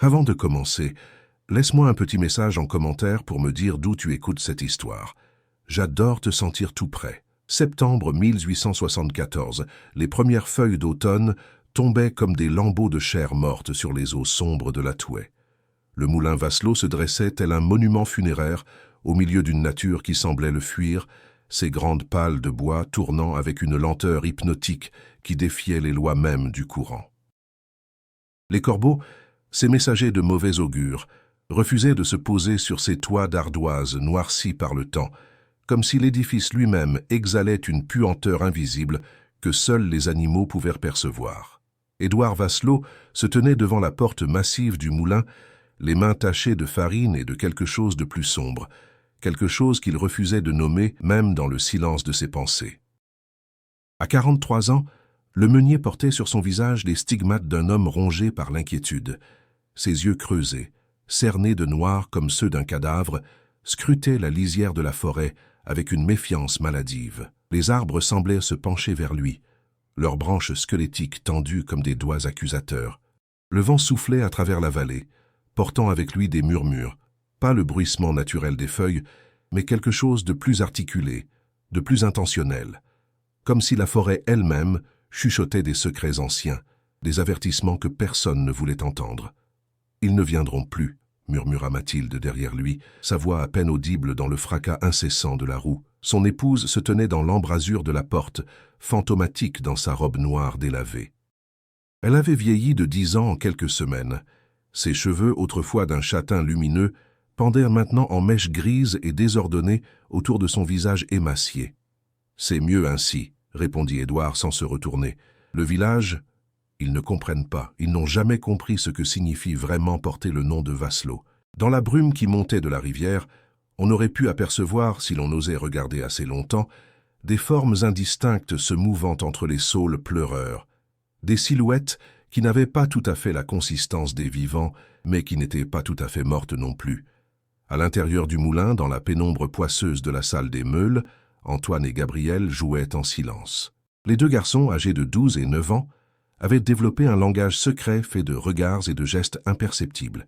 Avant de commencer, laisse-moi un petit message en commentaire pour me dire d'où tu écoutes cette histoire. J'adore te sentir tout près. Septembre 1874, les premières feuilles d'automne tombaient comme des lambeaux de chair morte sur les eaux sombres de la Touet. Le moulin Vasselot se dressait tel un monument funéraire au milieu d'une nature qui semblait le fuir, ses grandes pales de bois tournant avec une lenteur hypnotique qui défiait les lois mêmes du courant. Les corbeaux, ces messagers de mauvais augure, refusaient de se poser sur ces toits d'ardoise noircis par le temps, comme si l'édifice lui-même exhalait une puanteur invisible que seuls les animaux pouvaient percevoir. Édouard Vasselot se tenait devant la porte massive du moulin, les mains tachées de farine et de quelque chose de plus sombre, quelque chose qu'il refusait de nommer même dans le silence de ses pensées. À 43 ans, le meunier portait sur son visage les stigmates d'un homme rongé par l'inquiétude. Ses yeux creusés, cernés de noir comme ceux d'un cadavre, scrutaient la lisière de la forêt avec une méfiance maladive. Les arbres semblaient se pencher vers lui, leurs branches squelettiques tendues comme des doigts accusateurs. Le vent soufflait à travers la vallée, portant avec lui des murmures, pas le bruissement naturel des feuilles, mais quelque chose de plus articulé, de plus intentionnel, comme si la forêt elle-même chuchotait des secrets anciens, des avertissements que personne ne voulait entendre. « Ils ne viendront plus », murmura Mathilde derrière lui, sa voix à peine audible dans le fracas incessant de la roue. Son épouse se tenait dans l'embrasure de la porte, fantomatique dans sa robe noire délavée. Elle avait vieilli de 10 ans en quelques semaines. Ses cheveux, autrefois d'un châtain lumineux, pendaient maintenant en mèches grises et désordonnées autour de son visage émacié. « C'est mieux ainsi », répondit Édouard sans se retourner. « Le village, ils ne comprennent pas, ils n'ont jamais compris ce que signifie vraiment porter le nom de Vasselot. » Dans la brume qui montait de la rivière, on aurait pu apercevoir, si l'on osait regarder assez longtemps, des formes indistinctes se mouvant entre les saules pleureurs, des silhouettes qui n'avaient pas tout à fait la consistance des vivants, mais qui n'étaient pas tout à fait mortes non plus. À l'intérieur du moulin, dans la pénombre poisseuse de la salle des meules, Antoine et Gabriel jouaient en silence. Les deux garçons, âgés de 12 et 9 ans, avaient développé un langage secret fait de regards et de gestes imperceptibles.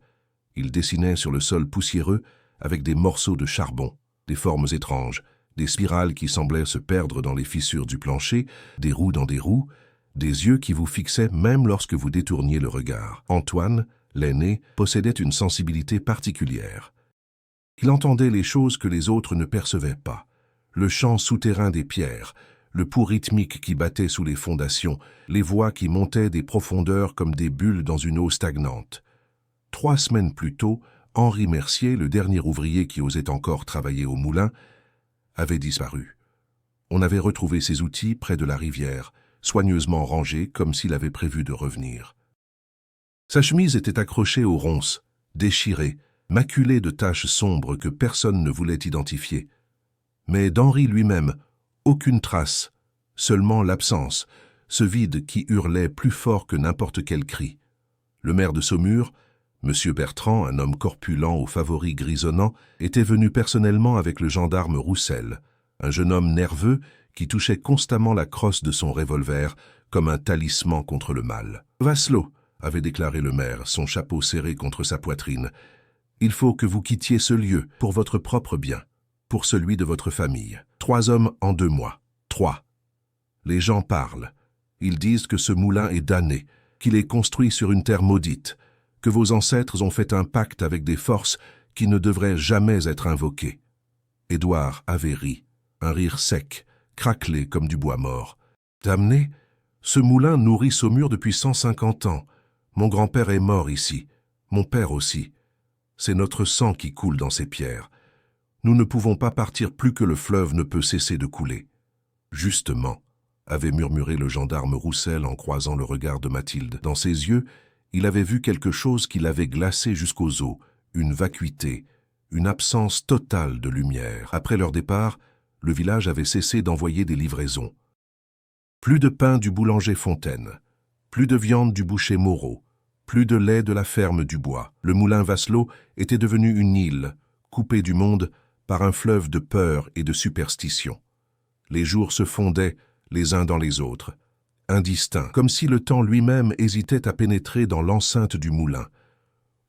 Ils dessinaient sur le sol poussiéreux avec des morceaux de charbon, des formes étranges, des spirales qui semblaient se perdre dans les fissures du plancher, des roues dans des roues, des yeux qui vous fixaient même lorsque vous détourniez le regard. Antoine, l'aîné, possédait une sensibilité particulière. Il entendait les choses que les autres ne percevaient pas. Le chant souterrain des pierres, le pouls rythmique qui battait sous les fondations, les voix qui montaient des profondeurs comme des bulles dans une eau stagnante. 3 semaines plus tôt, Henri Mercier, le dernier ouvrier qui osait encore travailler au moulin, avait disparu. On avait retrouvé ses outils près de la rivière, soigneusement rangés comme s'il avait prévu de revenir. Sa chemise était accrochée aux ronces, déchirée, maculée de taches sombres que personne ne voulait identifier. Mais d'Henri lui-même, aucune trace, seulement l'absence, ce vide qui hurlait plus fort que n'importe quel cri. Le maire de Saumur, M. Bertrand, un homme corpulent aux favoris grisonnants, était venu personnellement avec le gendarme Roussel, un jeune homme nerveux qui touchait constamment la crosse de son revolver comme un talisman contre le mal. « Vasselot », avait déclaré le maire, son chapeau serré contre sa poitrine, « il faut que vous quittiez ce lieu pour votre propre bien, pour celui de votre famille. 3 hommes en 2 mois. 3. Les gens parlent. Ils disent que ce moulin est damné, qu'il est construit sur une terre maudite, que vos ancêtres ont fait un pacte avec des forces qui ne devraient jamais être invoquées. » Édouard avait ri, un rire sec, craquelé comme du bois mort. « Damné? Ce moulin nourrit Saumur depuis 150 ans. Mon grand-père est mort ici, mon père aussi. C'est notre sang qui coule dans ces pierres. Nous ne pouvons pas partir plus que le fleuve ne peut cesser de couler. » « Justement, » avait murmuré le gendarme Roussel en croisant le regard de Mathilde. Dans ses yeux, il avait vu quelque chose qui l'avait glacé jusqu'aux os, une vacuité, une absence totale de lumière. Après leur départ, le village avait cessé d'envoyer des livraisons. Plus de pain du boulanger Fontaine, plus de viande du boucher Moreau, plus de lait de la ferme du Bois. Le moulin Vasselot était devenu une île, coupée du monde par un fleuve de peur et de superstition. Les jours se fondaient les uns dans les autres, indistincts, comme si le temps lui-même hésitait à pénétrer dans l'enceinte du moulin.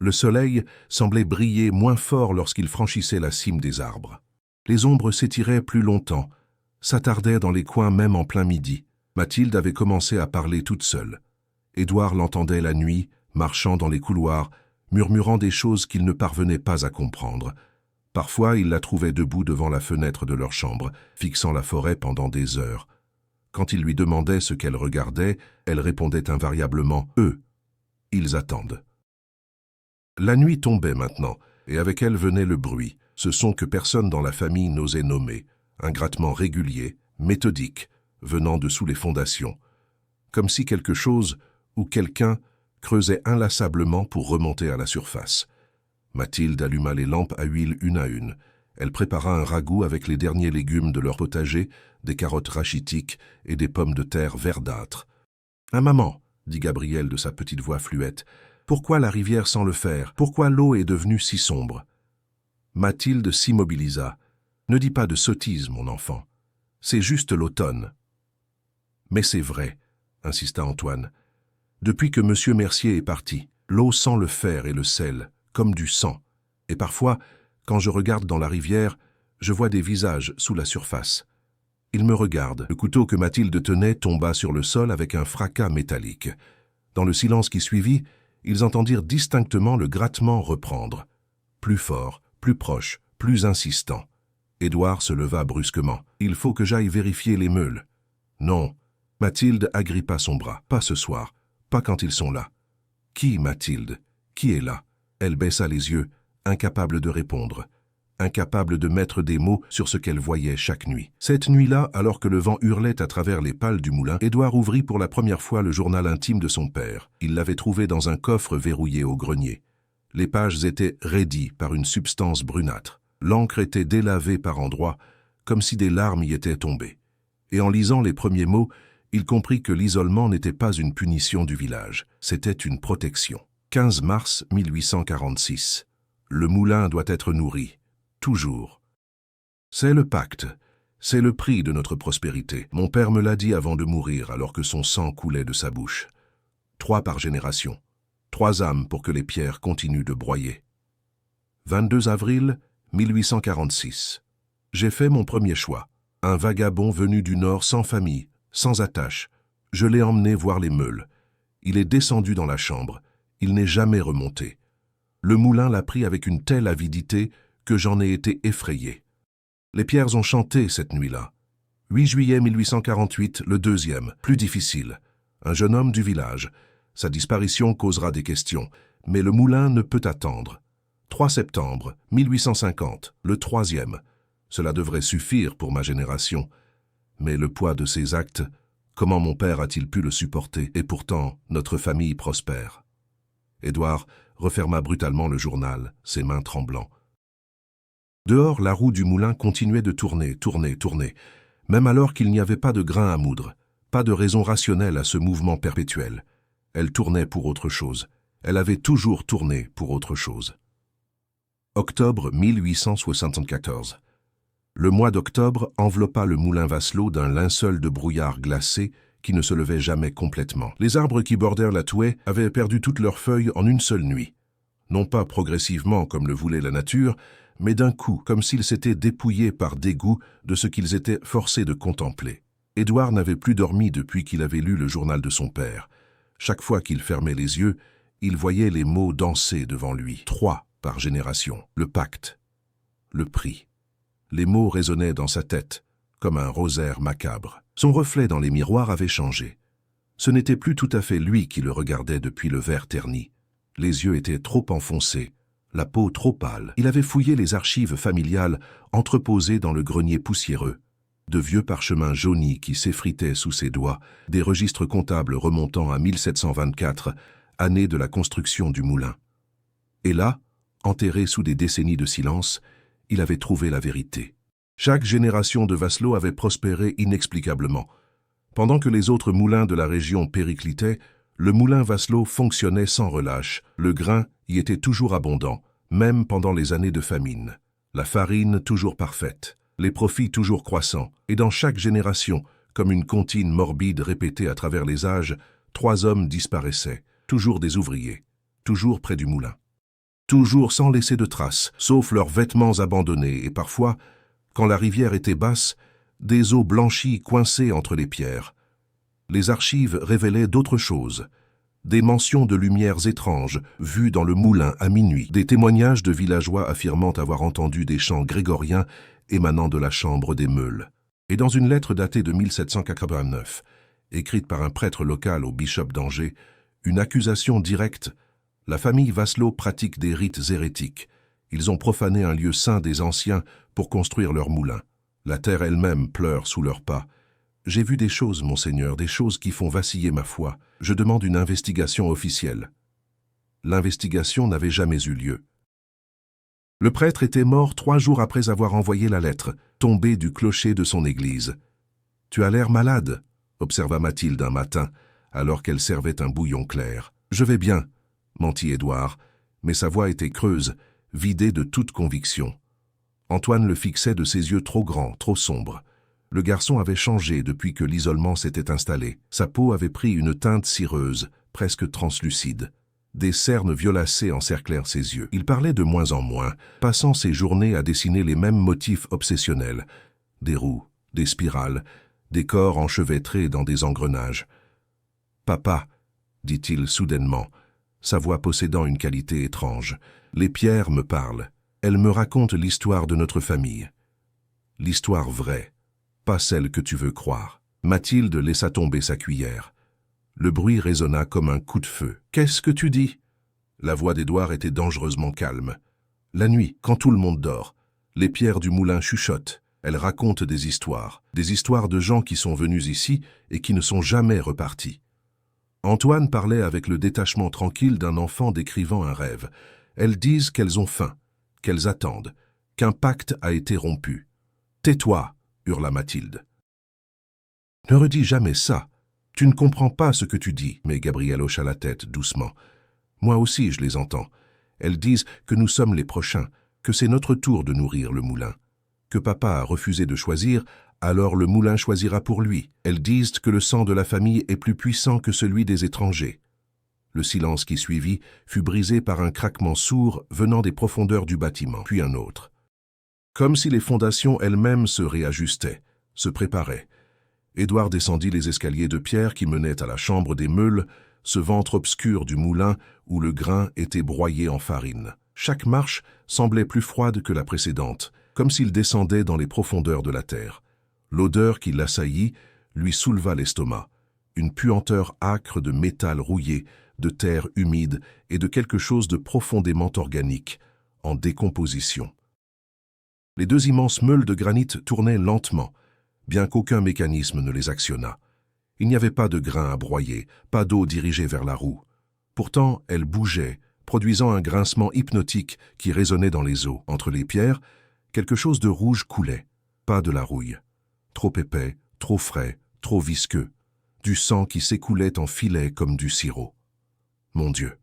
Le soleil semblait briller moins fort lorsqu'il franchissait la cime des arbres. Les ombres s'étiraient plus longtemps, s'attardaient dans les coins même en plein midi. Mathilde avait commencé à parler toute seule. Édouard l'entendait la nuit, marchant dans les couloirs, murmurant des choses qu'il ne parvenait pas à comprendre. Parfois, il la trouvait debout devant la fenêtre de leur chambre, fixant la forêt pendant des heures. Quand il lui demandait ce qu'elle regardait, elle répondait invariablement « Eux, ils attendent ». La nuit tombait maintenant, et avec elle venait le bruit, ce son que personne dans la famille n'osait nommer, un grattement régulier, méthodique, venant de sous les fondations, comme si quelque chose ou quelqu'un creusait inlassablement pour remonter à la surface. Mathilde alluma les lampes à huile une à une. Elle prépara un ragoût avec les derniers légumes de leur potager, des carottes rachitiques et des pommes de terre verdâtres. « Ah, maman !» dit Gabriel de sa petite voix fluette. « Pourquoi la rivière sans le faire? Pourquoi l'eau est devenue si sombre ?» Mathilde s'immobilisa. « Ne dis pas de sottises, mon enfant. C'est juste l'automne. »« Mais c'est vrai, » insista Antoine. « Depuis que M. Mercier est parti, l'eau sent le fer et le sel, comme du sang. Et parfois, quand je regarde dans la rivière, je vois des visages sous la surface. Ils me regardent. » Le couteau que Mathilde tenait tomba sur le sol avec un fracas métallique. Dans le silence qui suivit, ils entendirent distinctement le grattement reprendre. Plus fort, plus proche, plus insistant. Édouard se leva brusquement. « Il faut que j'aille vérifier les meules. »« Non. » Mathilde agrippa son bras. « Pas ce soir. Pas quand ils sont là. »« Qui, Mathilde? Qui est là ?» Elle baissa les yeux, incapable de répondre, incapable de mettre des mots sur ce qu'elle voyait chaque nuit. Cette nuit-là, alors que le vent hurlait à travers les pales du moulin, Édouard ouvrit pour la première fois le journal intime de son père. Il l'avait trouvé dans un coffre verrouillé au grenier. Les pages étaient raidies par une substance brunâtre. L'encre était délavée par endroits, comme si des larmes y étaient tombées. Et en lisant les premiers mots, il comprit que l'isolement n'était pas une punition du village, c'était une protection. 15 mars 1846. Le moulin doit être nourri, toujours. C'est le pacte, c'est le prix de notre prospérité. Mon père me l'a dit avant de mourir, alors que son sang coulait de sa bouche. 3 par génération, 3 âmes pour que les pierres continuent de broyer. 22 avril 1846. J'ai fait mon premier choix. Un vagabond venu du Nord sans famille, sans attache. Je l'ai emmené voir les meules. Il est descendu dans la chambre. Il n'est jamais remonté. Le moulin l'a pris avec une telle avidité que j'en ai été effrayé. Les pierres ont chanté cette nuit-là. 8 juillet 1848, le deuxième, plus difficile. Un jeune homme du village. Sa disparition causera des questions, mais le moulin ne peut attendre. 3 septembre 1850, le troisième. Cela devrait suffire pour ma génération. Mais le poids de ces actes, comment mon père a-t-il pu le supporter? Et pourtant, notre famille prospère. Édouard referma brutalement le journal, ses mains tremblant. Dehors, la roue du moulin continuait de tourner, tourner, tourner, même alors qu'il n'y avait pas de grain à moudre, pas de raison rationnelle à ce mouvement perpétuel. Elle tournait pour autre chose. Elle avait toujours tourné pour autre chose. Octobre 1874. Le mois d'octobre enveloppa le moulin Vasselot d'un linceul de brouillard glacé qui ne se levait jamais complètement. Les arbres qui bordèrent la Touet avaient perdu toutes leurs feuilles en une seule nuit. Non pas progressivement comme le voulait la nature, mais d'un coup, comme s'ils s'étaient dépouillés par dégoût de ce qu'ils étaient forcés de contempler. Édouard n'avait plus dormi depuis qu'il avait lu le journal de son père. Chaque fois qu'il fermait les yeux, il voyait les mots danser devant lui. 3 par génération. Le pacte. Le prix. Les mots résonnaient dans sa tête, comme un rosaire macabre. Son reflet dans les miroirs avait changé. Ce n'était plus tout à fait lui qui le regardait depuis le verre terni. Les yeux étaient trop enfoncés, la peau trop pâle. Il avait fouillé les archives familiales entreposées dans le grenier poussiéreux. De vieux parchemins jaunis qui s'effritaient sous ses doigts, des registres comptables remontant à 1724, année de la construction du moulin. Et là, enterré sous des décennies de silence, il avait trouvé la vérité. Chaque génération de Vasselot avait prospéré inexplicablement. Pendant que les autres moulins de la région périclitaient, le moulin Vasselot fonctionnait sans relâche. Le grain y était toujours abondant, même pendant les années de famine. La farine toujours parfaite, les profits toujours croissants, et dans chaque génération, comme une comptine morbide répétée à travers les âges, 3 hommes disparaissaient, toujours des ouvriers, toujours près du moulin. toujours sans laisser de traces, sauf leurs vêtements abandonnés et parfois, quand la rivière était basse, des os blanchis coincés entre les pierres. Les archives révélaient d'autres choses. Des mentions de lumières étranges vues dans le moulin à minuit, des témoignages de villageois affirmant avoir entendu des chants grégoriens émanant de la chambre des Meules. Et dans une lettre datée de 1789, écrite par un prêtre local au bishop d'Angers, une accusation directe: la famille Vasselot pratique des rites hérétiques. Ils ont profané un lieu saint des anciens pour construire leur moulin. La terre elle-même pleure sous leurs pas. J'ai vu des choses, monseigneur, des choses qui font vaciller ma foi. Je demande une investigation officielle. L'investigation n'avait jamais eu lieu. Le prêtre était mort 3 jours après avoir envoyé la lettre, tombé du clocher de son église. « Tu as l'air malade », observa Mathilde un matin, alors qu'elle servait un bouillon clair. « Je vais bien », mentit Édouard, mais sa voix était creuse, vidée de toute conviction. Antoine le fixait de ses yeux trop grands, trop sombres. Le garçon avait changé depuis que l'isolement s'était installé. Sa peau avait pris une teinte cireuse, presque translucide. Des cernes violacées encerclèrent ses yeux. Il parlait de moins en moins, passant ses journées à dessiner les mêmes motifs obsessionnels. Des roues, des spirales, des corps enchevêtrés dans des engrenages. « Papa », dit-il soudainement, sa voix possédant une qualité étrange, « les pierres me parlent. Elles me racontent l'histoire de notre famille. L'histoire vraie. Pas celle que tu veux croire. » Mathilde laissa tomber sa cuillère. Le bruit résonna comme un coup de feu. « Qu'est-ce que tu dis ?» La voix d'Édouard était dangereusement calme. « La nuit, quand tout le monde dort, les pierres du moulin chuchotent. Elles racontent des histoires de gens qui sont venus ici et qui ne sont jamais repartis. » Antoine parlait avec le détachement tranquille d'un enfant décrivant un rêve. « Elles disent qu'elles ont faim, qu'elles attendent, qu'un pacte a été rompu. »« Tais-toi !» hurla Mathilde. « Ne redis jamais ça. Tu ne comprends pas ce que tu dis. » Mais Gabriel hocha la tête doucement. « Moi aussi, je les entends. Elles disent que nous sommes les prochains, que c'est notre tour de nourrir le moulin. Que papa a refusé de choisir, alors le moulin choisira pour lui. Elles disent que le sang de la famille est plus puissant que celui des étrangers. » Le silence qui suivit fut brisé par un craquement sourd venant des profondeurs du bâtiment, puis un autre. Comme si les fondations elles-mêmes se réajustaient, se préparaient. Édouard descendit les escaliers de pierre qui menaient à la chambre des Meules, ce ventre obscur du moulin où le grain était broyé en farine. Chaque marche semblait plus froide que la précédente, comme s'il descendait dans les profondeurs de la terre. L'odeur qui l'assaillit lui souleva l'estomac, une puanteur âcre de métal rouillé, de terre humide et de quelque chose de profondément organique, en décomposition. Les 2 immenses meules de granit tournaient lentement, bien qu'aucun mécanisme ne les actionnât. Il n'y avait pas de grain à broyer, pas d'eau dirigée vers la roue. Pourtant, elles bougeaient, produisant un grincement hypnotique qui résonnait dans les os. Entre les pierres, quelque chose de rouge coulait, pas de la rouille. Trop épais, trop frais, trop visqueux. Du sang qui s'écoulait en filets comme du sirop. Mon Dieu!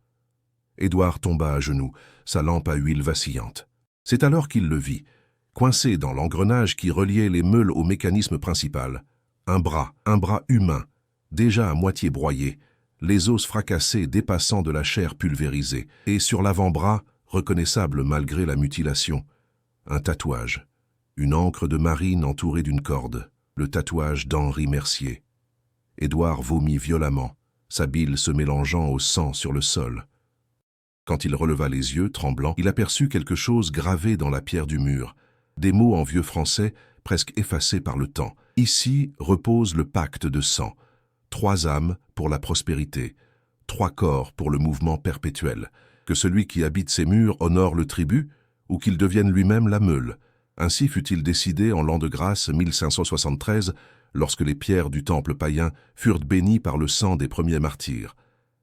Édouard tomba à genoux, sa lampe à huile vacillante. C'est alors qu'il le vit, coincé dans l'engrenage qui reliait les meules au mécanisme principal. Un bras humain, déjà à moitié broyé, les os fracassés dépassant de la chair pulvérisée, et sur l'avant-bras, reconnaissable malgré la mutilation, un tatouage, une ancre de marine entourée d'une corde, le tatouage d'Henri Mercier. Édouard vomit violemment, sa bile se mélangeant au sang sur le sol. Quand il releva les yeux, tremblant, il aperçut quelque chose gravé dans la pierre du mur, des mots en vieux français, presque effacés par le temps. « Ici repose le pacte de sang. 3 âmes pour la prospérité, 3 corps pour le mouvement perpétuel. Que celui qui habite ces murs honore le tribut, ou qu'il devienne lui-même la meule. Ainsi fut-il décidé en l'an de grâce 1573, lorsque les pierres du temple païen furent bénies par le sang des premiers martyrs.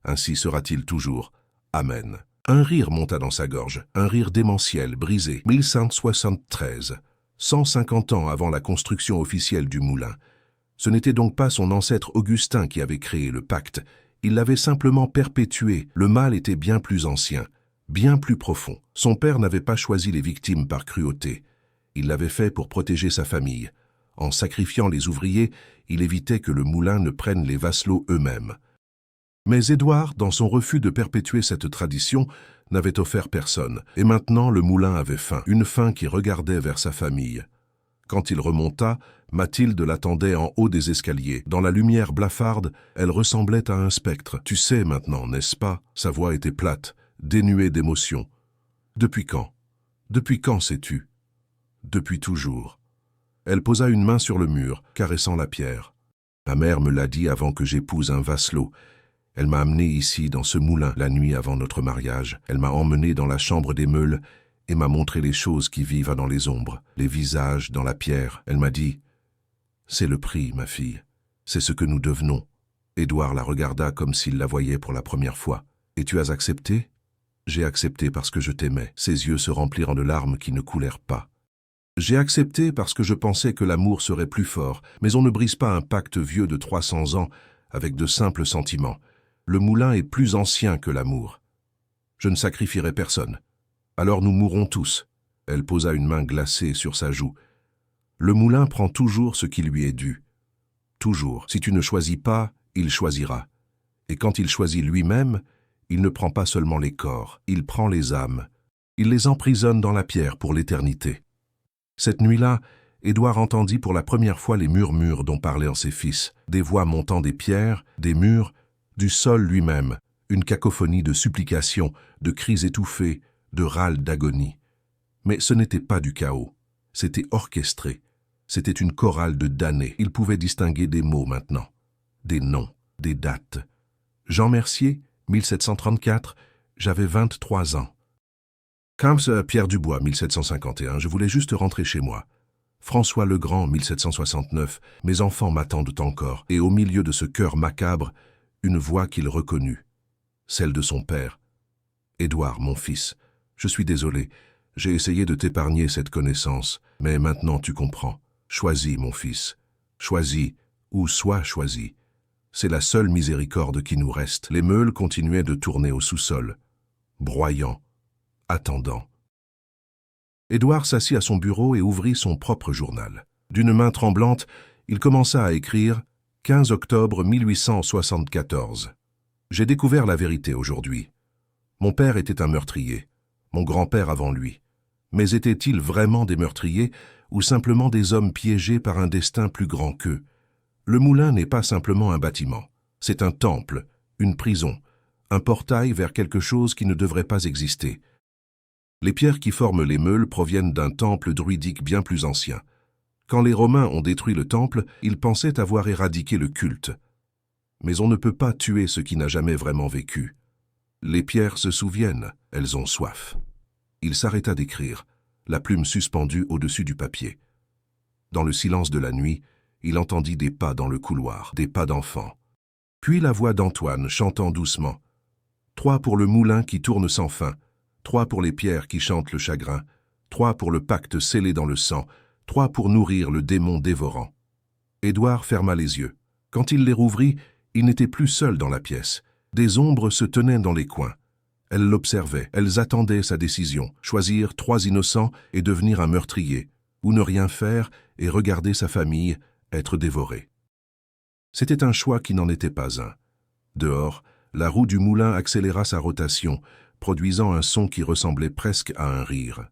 Ainsi sera-t-il toujours. Amen. » Un rire monta dans sa gorge, un rire démentiel, brisé. 1573, 150 ans avant la construction officielle du moulin. Ce n'était donc pas son ancêtre Augustin qui avait créé le pacte, il l'avait simplement perpétué. Le mal était bien plus ancien, bien plus profond. Son père n'avait pas choisi les victimes par cruauté. Il l'avait fait pour protéger sa famille. En sacrifiant les ouvriers, il évitait que le moulin ne prenne les Vasselot eux-mêmes. Mais Édouard, dans son refus de perpétuer cette tradition, n'avait offert personne, et maintenant le moulin avait faim, une faim qui regardait vers sa famille. Quand il remonta, Mathilde l'attendait en haut des escaliers. Dans la lumière blafarde, elle ressemblait à un spectre. « Tu sais maintenant, n'est-ce pas ?» Sa voix était plate, dénuée d'émotion. « Depuis quand? Depuis quand sais-tu ?»« Depuis toujours. » Elle posa une main sur le mur, caressant la pierre. « Ma mère me l'a dit avant que j'épouse un vasselot. Elle m'a amené ici, dans ce moulin, la nuit avant notre mariage. Elle m'a emmené dans la chambre des meules et m'a montré les choses qui vivent dans les ombres, les visages dans la pierre. Elle m'a dit « C'est le prix, ma fille. C'est ce que nous devenons. » Édouard la regarda comme s'il la voyait pour la première fois. « Et tu as accepté ?» « J'ai accepté parce que je t'aimais. » Ses yeux se remplirent de larmes qui ne coulèrent pas. « J'ai accepté parce que je pensais que l'amour serait plus fort, mais on ne brise pas un pacte vieux de 300 ans avec de simples sentiments. Le moulin est plus ancien que l'amour. Je ne sacrifierai personne. Alors nous mourrons tous. » Elle posa une main glacée sur sa joue. « Le moulin prend toujours ce qui lui est dû. Toujours. Si tu ne choisis pas, il choisira. Et quand il choisit lui-même, il ne prend pas seulement les corps, il prend les âmes. Il les emprisonne dans la pierre pour l'éternité. » Cette nuit-là, Édouard entendit pour la première fois les murmures dont parlaient ses fils, des voix montant des pierres, des murs, du sol lui-même, une cacophonie de supplications, de cris étouffés, de râles d'agonie. Mais ce n'était pas du chaos, c'était orchestré, c'était une chorale de damnés. Il pouvait distinguer des mots maintenant, des noms, des dates. Jean Mercier, 1734, j'avais 23 ans. Camps, Pierre Dubois, 1751, je voulais juste rentrer chez moi. François Legrand, 1769, mes enfants m'attendent encore, et au milieu de ce cœur macabre, une voix qu'il reconnut, celle de son père. Édouard, mon fils, je suis désolé, j'ai essayé de t'épargner cette connaissance, mais maintenant tu comprends. Choisis, mon fils, choisis, ou sois choisi. C'est la seule miséricorde qui nous reste. Les meules continuaient de tourner au sous-sol, broyant, attendant. Édouard s'assit à son bureau et ouvrit son propre journal. D'une main tremblante, il commença à écrire « 15 octobre 1874 ». J'ai découvert la vérité aujourd'hui. Mon père était un meurtrier, mon grand-père avant lui. Mais étaient-ils vraiment des meurtriers ou simplement des hommes piégés par un destin plus grand qu'eux? Le moulin n'est pas simplement un bâtiment. C'est un temple, une prison, un portail vers quelque chose qui ne devrait pas exister. Les pierres qui forment les meules proviennent d'un temple druidique bien plus ancien. Quand les Romains ont détruit le temple, ils pensaient avoir éradiqué le culte. Mais on ne peut pas tuer ce qui n'a jamais vraiment vécu. Les pierres se souviennent, elles ont soif. Il s'arrêta d'écrire, la plume suspendue au-dessus du papier. Dans le silence de la nuit, il entendit des pas dans le couloir, des pas d'enfants. Puis la voix d'Antoine chantant doucement. 3 pour le moulin qui tourne sans fin, 3 pour les pierres qui chantent le chagrin, 3 pour le pacte scellé dans le sang, 3 pour nourrir le démon dévorant. Édouard ferma les yeux. Quand il les rouvrit, il n'était plus seul dans la pièce. Des ombres se tenaient dans les coins. Elles l'observaient, elles attendaient sa décision, choisir 3 innocents et devenir un meurtrier, ou ne rien faire et regarder sa famille être dévorée. C'était un choix qui n'en était pas un. Dehors, la roue du moulin accéléra sa rotation, produisant un son qui ressemblait presque à un rire.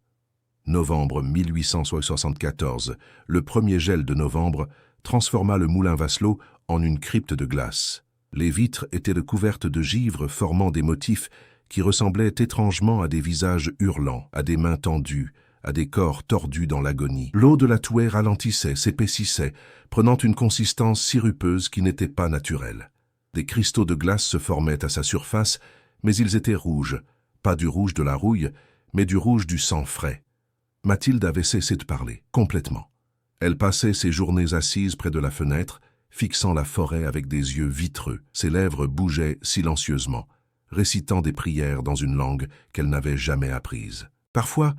Novembre 1874, le premier gel de novembre, transforma le moulin Vasselot en une crypte de glace. Les vitres étaient recouvertes de givre formant des motifs qui ressemblaient étrangement à des visages hurlants, à des mains tendues, à des corps tordus dans l'agonie. L'eau de la touée ralentissait, s'épaississait, prenant une consistance sirupeuse qui n'était pas naturelle. Des cristaux de glace se formaient à sa surface, mais ils étaient rouges, pas du rouge de la rouille, mais du rouge du sang frais. Mathilde avait cessé de parler, complètement. Elle passait ses journées assise près de la fenêtre, fixant la forêt avec des yeux vitreux. Ses lèvres bougeaient silencieusement, récitant des prières dans une langue qu'elle n'avait jamais apprise. Parfois,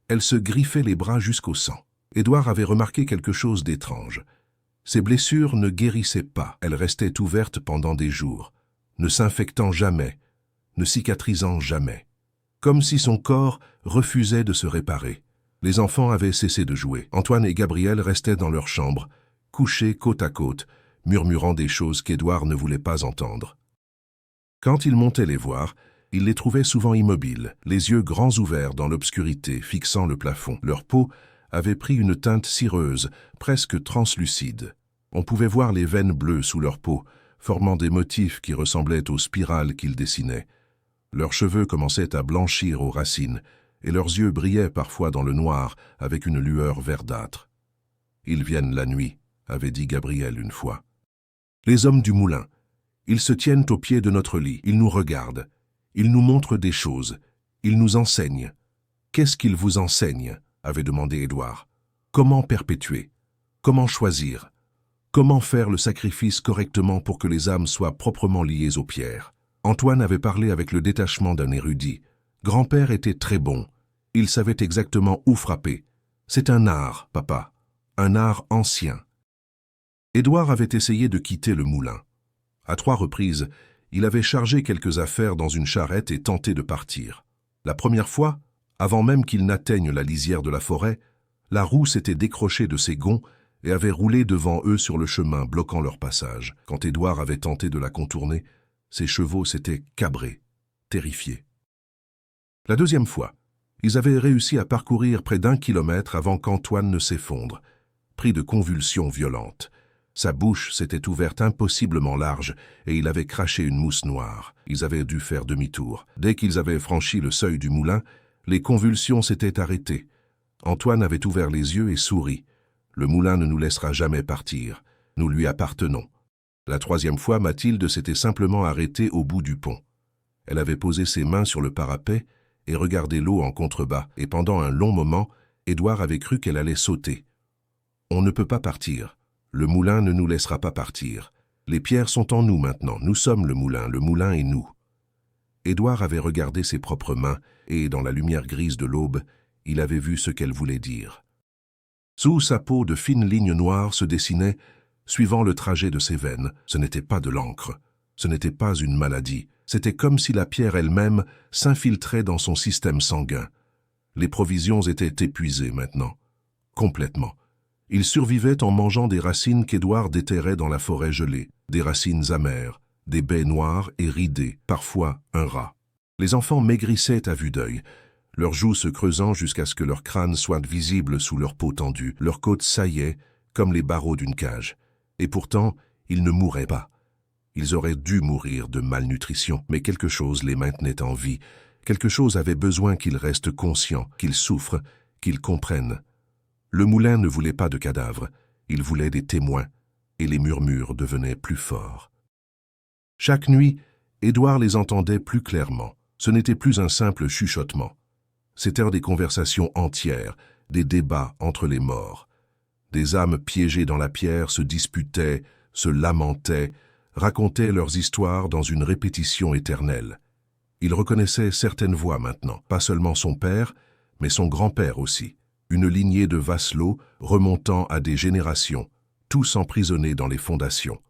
elle se griffait les bras jusqu'au sang. Édouard avait remarqué quelque chose d'étrange. Ses blessures ne guérissaient pas, elles restaient ouvertes pendant des jours, ne s'infectant jamais, ne cicatrisant jamais. Comme si son corps refusait de se réparer. Les enfants avaient cessé de jouer. Antoine et Gabriel restaient dans leur chambre, couchés côte à côte, murmurant des choses qu'Édouard ne voulait pas entendre. Quand il montait les voir, Il les trouvait souvent immobiles, les yeux grands ouverts dans l'obscurité, fixant le plafond. Leur peau avait pris une teinte cireuse, presque translucide. On pouvait voir les veines bleues sous leur peau, formant des motifs qui ressemblaient aux spirales qu'ils dessinaient. Leurs cheveux commençaient à blanchir aux racines, et leurs yeux brillaient parfois dans le noir avec une lueur verdâtre. « Ils viennent la nuit », avait dit Gabriel une fois. « Les hommes du moulin. Ils se tiennent au pied de notre lit, ils nous regardent. Ils nous montrent des choses. Ils nous enseignent. »« Qu'est-ce qu'ils vous enseignent ?» avait demandé Édouard. « Comment perpétuer? Comment choisir? Comment faire le sacrifice correctement pour que les âmes soient proprement liées aux pierres ?» Antoine avait parlé avec le détachement d'un érudit. Grand-père était très bon. Il savait exactement où frapper. C'est un art, papa. Un art ancien. Édouard avait essayé de quitter le moulin. À 3 reprises, il avait chargé quelques affaires dans une charrette et tenté de partir. La première fois, avant même qu'il n'atteigne la lisière de la forêt, la roue s'était décrochée de ses gonds et avait roulé devant eux sur le chemin, bloquant leur passage. Quand Édouard avait tenté de la contourner, ses chevaux s'étaient cabrés, terrifiés. La deuxième fois, ils avaient réussi à parcourir près d'1 kilomètre avant qu'Antoine ne s'effondre, pris de convulsions violentes. Sa bouche s'était ouverte impossiblement large et il avait craché une mousse noire. Ils avaient dû faire demi-tour. Dès qu'ils avaient franchi le seuil du moulin, les convulsions s'étaient arrêtées. Antoine avait ouvert les yeux et souri. « Le moulin ne nous laissera jamais partir. Nous lui appartenons. » La 3e fois, Mathilde s'était simplement arrêtée au bout du pont. Elle avait posé ses mains sur le parapet et regardé l'eau en contrebas, et pendant un long moment, Édouard avait cru qu'elle allait sauter. « On ne peut pas partir. Le moulin ne nous laissera pas partir. Les pierres sont en nous maintenant. Nous sommes le moulin est nous. » Édouard avait regardé ses propres mains et, dans la lumière grise de l'aube, il avait vu ce qu'elle voulait dire. Sous sa peau, de fines lignes noires se dessinaient, suivant le trajet de ses veines. Ce n'était pas de l'encre, ce n'était pas une maladie. C'était comme si la pierre elle-même s'infiltrait dans son système sanguin. Les provisions étaient épuisées maintenant, complètement. Il survivait en mangeant des racines qu'Édouard déterrait dans la forêt gelée, des racines amères, des baies noires et ridées, parfois un rat. Les enfants maigrissaient à vue d'œil, leurs joues se creusant jusqu'à ce que leur crâne soit visible sous leur peau tendue, leurs côtes saillaient comme les barreaux d'une cage. Et pourtant, ils ne mouraient pas. Ils auraient dû mourir de malnutrition, mais quelque chose les maintenait en vie. Quelque chose avait besoin qu'ils restent conscients, qu'ils souffrent, qu'ils comprennent. Le moulin ne voulait pas de cadavres, il voulait des témoins, et les murmures devenaient plus forts. Chaque nuit, Édouard les entendait plus clairement. Ce n'était plus un simple chuchotement. C'étaient des conversations entières, des débats entre les morts. Des âmes piégées dans la pierre se disputaient, se lamentaient, racontaient leurs histoires dans une répétition éternelle. Il reconnaissait certaines voix maintenant, pas seulement son père, mais son grand-père aussi. Une lignée de Vasselot remontant à des générations, tous emprisonnés dans les fondations.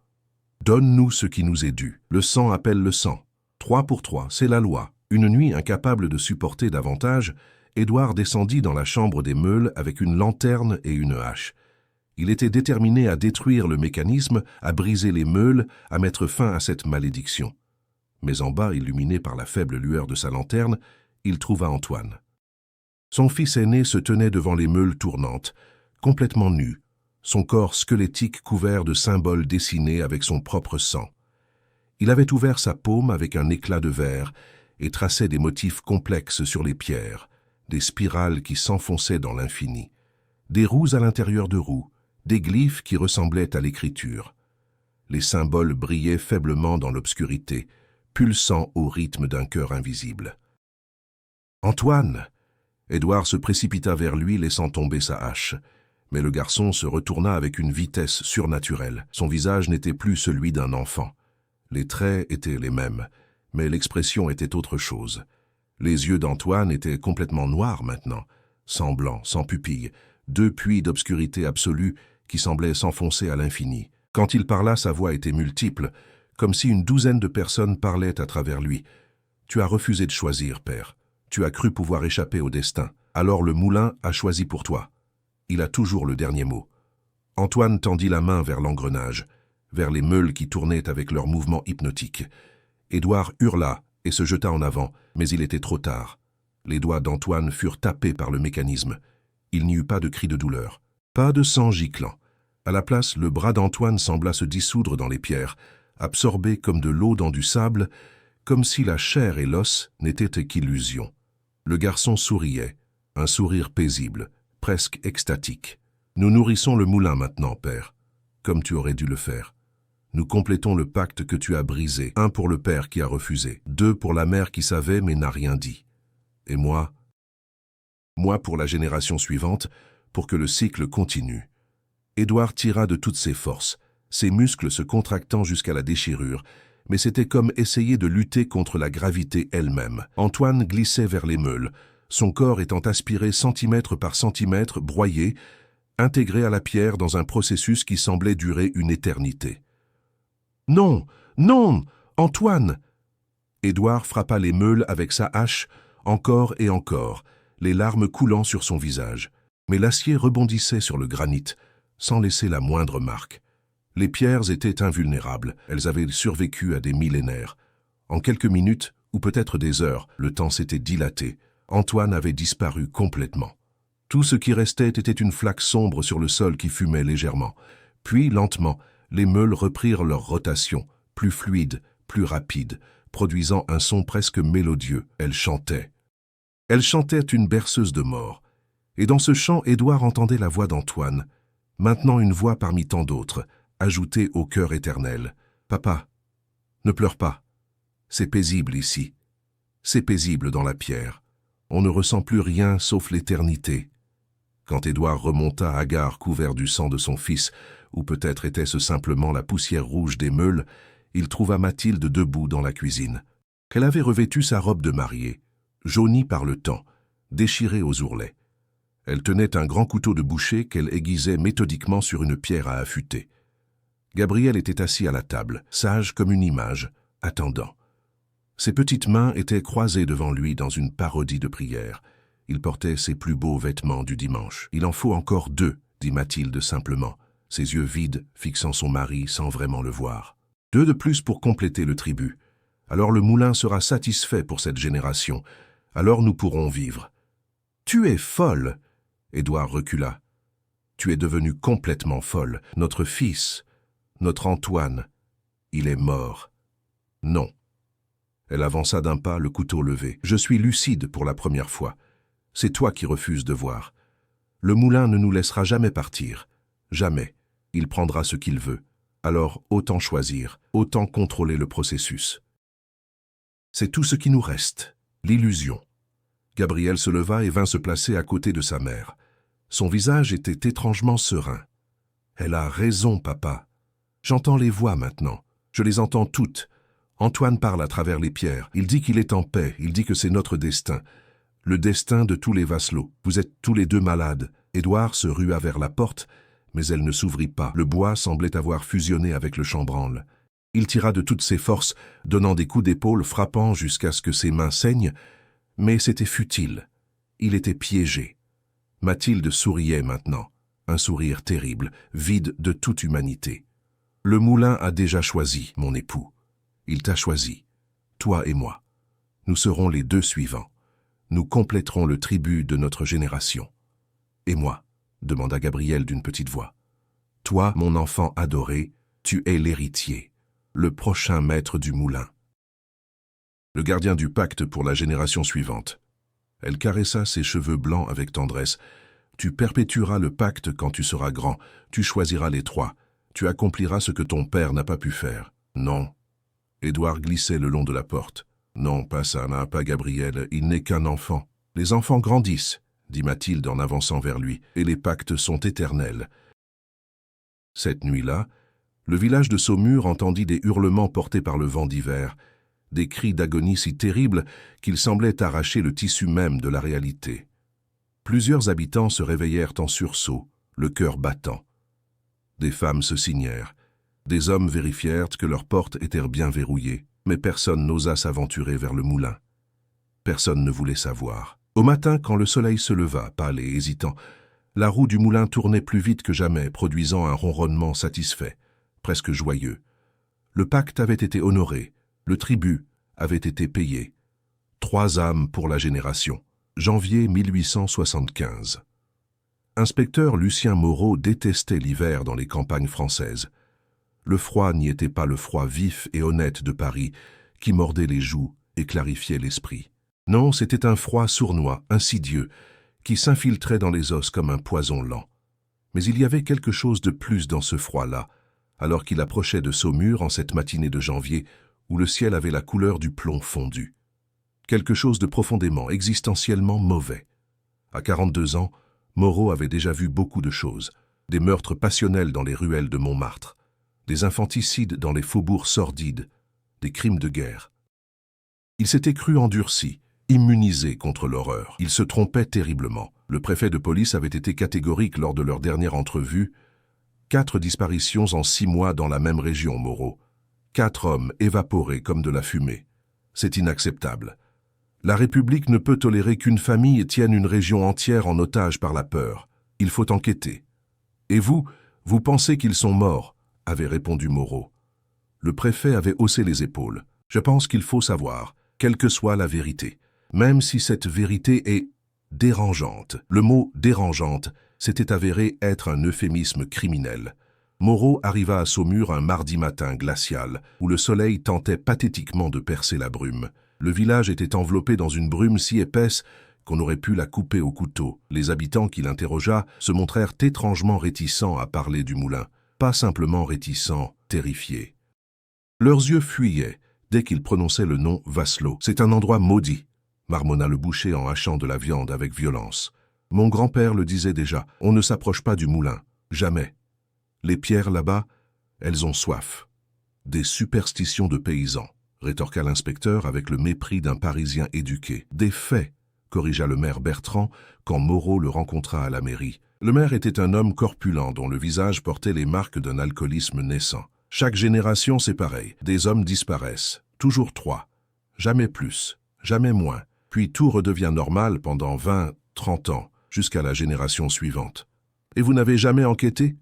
Donne-nous ce qui nous est dû. Le sang appelle le sang. 3 pour 3, c'est la loi. Une nuit incapable de supporter davantage, Édouard descendit dans la chambre des meules avec une lanterne et une hache. Il était déterminé à détruire le mécanisme, à briser les meules, à mettre fin à cette malédiction. Mais en bas, illuminé par la faible lueur de sa lanterne, il trouva Antoine. Son fils aîné se tenait devant les meules tournantes, complètement nu, son corps squelettique couvert de symboles dessinés avec son propre sang. Il avait ouvert sa paume avec un éclat de verre et traçait des motifs complexes sur les pierres, des spirales qui s'enfonçaient dans l'infini, des roues à l'intérieur de roues, des glyphes qui ressemblaient à l'écriture. Les symboles brillaient faiblement dans l'obscurité, pulsant au rythme d'un cœur invisible. « Antoine !» Édouard se précipita vers lui, laissant tomber sa hache. Mais le garçon se retourna avec une vitesse surnaturelle. Son visage n'était plus celui d'un enfant. Les traits étaient les mêmes, mais l'expression était autre chose. Les yeux d'Antoine étaient complètement noirs maintenant, sans blanc, sans pupille, 2 puits d'obscurité absolue qui semblaient s'enfoncer à l'infini. Quand il parla, sa voix était multiple, comme si une douzaine de personnes parlaient à travers lui. « Tu as refusé de choisir, père. Tu as cru pouvoir échapper au destin. Alors le moulin a choisi pour toi. Il a toujours le dernier mot. » Antoine tendit la main vers l'engrenage, vers les meules qui tournaient avec leurs mouvements hypnotiques. Édouard hurla et se jeta en avant, mais il était trop tard. Les doigts d'Antoine furent tapés par le mécanisme. Il n'y eut pas de cri de douleur, pas de sang giclant. À la place, le bras d'Antoine sembla se dissoudre dans les pierres, absorbé comme de l'eau dans du sable, comme si la chair et l'os n'étaient qu'illusions. Le garçon souriait, un sourire paisible, presque extatique. « Nous nourrissons le moulin maintenant, père, comme tu aurais dû le faire. Nous complétons le pacte que tu as brisé, 1 pour le père qui a refusé, 2 pour la mère qui savait mais n'a rien dit. Et moi pour la génération suivante, pour que le cycle continue. » Édouard tira de toutes ses forces, ses muscles se contractant jusqu'à la déchirure, mais c'était comme essayer de lutter contre la gravité elle-même. Antoine glissait vers les meules, son corps étant aspiré centimètre par centimètre, broyé, intégré à la pierre dans un processus qui semblait durer une éternité. « Non, non, Antoine !» Édouard frappa les meules avec sa hache, encore et encore, les larmes coulant sur son visage. Mais l'acier rebondissait sur le granit, sans laisser la moindre marque. Les pierres étaient invulnérables, elles avaient survécu à des millénaires. En quelques minutes, ou peut-être des heures, le temps s'était dilaté. Antoine avait disparu complètement. Tout ce qui restait était une flaque sombre sur le sol qui fumait légèrement. Puis, lentement, les meules reprirent leur rotation, plus fluide, plus rapide, produisant un son presque mélodieux. Elles chantaient. Elles chantaient une berceuse de mort. Et dans ce chant, Édouard entendait la voix d'Antoine, maintenant une voix parmi tant d'autres, ajoutée au cœur éternel. « Papa, ne pleure pas. C'est paisible ici. C'est paisible dans la pierre. On ne ressent plus rien sauf l'éternité. » Quand Édouard remonta hagard couvert du sang de son fils, ou peut-être était-ce simplement la poussière rouge des meules, il trouva Mathilde debout dans la cuisine. Elle avait revêtu sa robe de mariée, jaunie par le temps, déchirée aux ourlets. Elle tenait un grand couteau de boucher qu'elle aiguisait méthodiquement sur une pierre à affûter. Gabriel était assis à la table, sage comme une image, attendant. Ses petites mains étaient croisées devant lui dans une parodie de prière. Il portait ses plus beaux vêtements du dimanche. « Il en faut encore 2, dit Mathilde simplement, ses yeux vides, fixant son mari sans vraiment le voir. 2 de plus pour compléter le tribut. Alors le moulin sera satisfait pour cette génération. Alors nous pourrons vivre. »« Tu es folle !» Édouard recula. « Tu es devenue complètement folle. Notre fils, notre Antoine, il est mort. »« Non. » Elle avança d'un pas, le couteau levé. « Je suis lucide pour la première fois. C'est toi qui refuses de voir. Le moulin ne nous laissera jamais partir. Jamais. Il prendra ce qu'il veut. Alors autant choisir, autant contrôler le processus. C'est tout ce qui nous reste, l'illusion. » Gabriel se leva et vint se placer à côté de sa mère. Son visage était étrangement serein. « Elle a raison, papa. J'entends les voix maintenant. Je les entends toutes. Antoine parle à travers les pierres. Il dit qu'il est en paix. Il dit que c'est notre destin. Le destin de tous les Vasselot. Vous êtes tous les 2 malades. » Édouard se rua vers la porte, mais elle ne s'ouvrit pas. Le bois semblait avoir fusionné avec le chambranle. Il tira de toutes ses forces, donnant des coups d'épaule, frappant jusqu'à ce que ses mains saignent, mais c'était futile. Il était piégé. Mathilde souriait maintenant, un sourire terrible, vide de toute humanité. « Le moulin a déjà choisi, mon époux. Il t'a choisi, toi et moi. Nous serons les 2 suivants. Nous compléterons le tribut de notre génération. »« Et moi ?» demanda Gabriel d'une petite voix. « Toi, mon enfant adoré, tu es l'héritier, le prochain maître du moulin. » Le gardien du pacte pour la génération suivante. Elle caressa ses cheveux blancs avec tendresse. « Tu perpétueras le pacte quand tu seras grand, tu choisiras les 3, tu accompliras ce que ton père n'a pas pu faire. » « Non. » Édouard glissait le long de la porte. « Non, pas ça, pas Gabriel, il n'est qu'un enfant. Les enfants grandissent, » dit Mathilde en avançant vers lui, « et les pactes sont éternels. » Cette nuit-là, le village de Saumur entendit des hurlements portés par le vent d'hiver, des cris d'agonie si terribles qu'ils semblaient arracher le tissu même de la réalité. Plusieurs habitants se réveillèrent en sursaut, le cœur battant. Des femmes se signèrent, des hommes vérifièrent que leurs portes étaient bien verrouillées, mais personne n'osa s'aventurer vers le moulin. Personne ne voulait savoir. Au matin, quand le soleil se leva, pâle et hésitant, la roue du moulin tournait plus vite que jamais, produisant un ronronnement satisfait, presque joyeux. Le pacte avait été honoré, le tribut avait été payé. 3 âmes pour la génération. Janvier 1875. Inspecteur Lucien Moreau détestait l'hiver dans les campagnes françaises. Le froid n'y était pas le froid vif et honnête de Paris, qui mordait les joues et clarifiait l'esprit. Non, c'était un froid sournois, insidieux, qui s'infiltrait dans les os comme un poison lent. Mais il y avait quelque chose de plus dans ce froid-là, alors qu'il approchait de Saumur en cette matinée de janvier où le ciel avait la couleur du plomb fondu. Quelque chose de profondément, existentiellement mauvais. À 42 ans, Moreau avait déjà vu beaucoup de choses. Des meurtres passionnels dans les ruelles de Montmartre, des infanticides dans les faubourgs sordides, des crimes de guerre. Il s'était cru endurci, immunisé contre l'horreur. Il se trompait terriblement. Le préfet de police avait été catégorique lors de leur dernière entrevue. 4 disparitions en 6 mois dans la même région, Moreau. 4 hommes évaporés comme de la fumée. C'est inacceptable. La République ne peut tolérer qu'une famille tienne une région entière en otage par la peur. Il faut enquêter. Et vous pensez qu'ils sont morts, avait répondu Moreau. Le préfet avait haussé les épaules. Je pense qu'il faut savoir, quelle que soit la vérité. Même si cette vérité est dérangeante. Le mot « dérangeante » s'était avéré être un euphémisme criminel. Moreau arriva à Saumur un mardi matin glacial, où le soleil tentait pathétiquement de percer la brume. Le village était enveloppé dans une brume si épaisse qu'on aurait pu la couper au couteau. Les habitants qui l'interrogea se montrèrent étrangement réticents à parler du moulin. Pas simplement réticents, terrifiés. Leurs yeux fuyaient dès qu'ils prononçaient le nom Vasselot. « C'est un endroit maudit », marmonna le boucher en hachant de la viande avec violence. Mon grand-père le disait déjà, on ne s'approche pas du moulin, jamais. Les pierres là-bas, elles ont soif. Des superstitions de paysans, rétorqua l'inspecteur avec le mépris d'un Parisien éduqué. Des faits, corrigea le maire Bertrand quand Moreau le rencontra à la mairie. Le maire était un homme corpulent dont le visage portait les marques d'un alcoolisme naissant. Chaque génération, c'est pareil. Des hommes disparaissent. Toujours 3. Jamais plus. Jamais moins. Puis tout redevient normal pendant 20, 30 ans, jusqu'à la génération suivante. Et vous n'avez jamais enquêté ?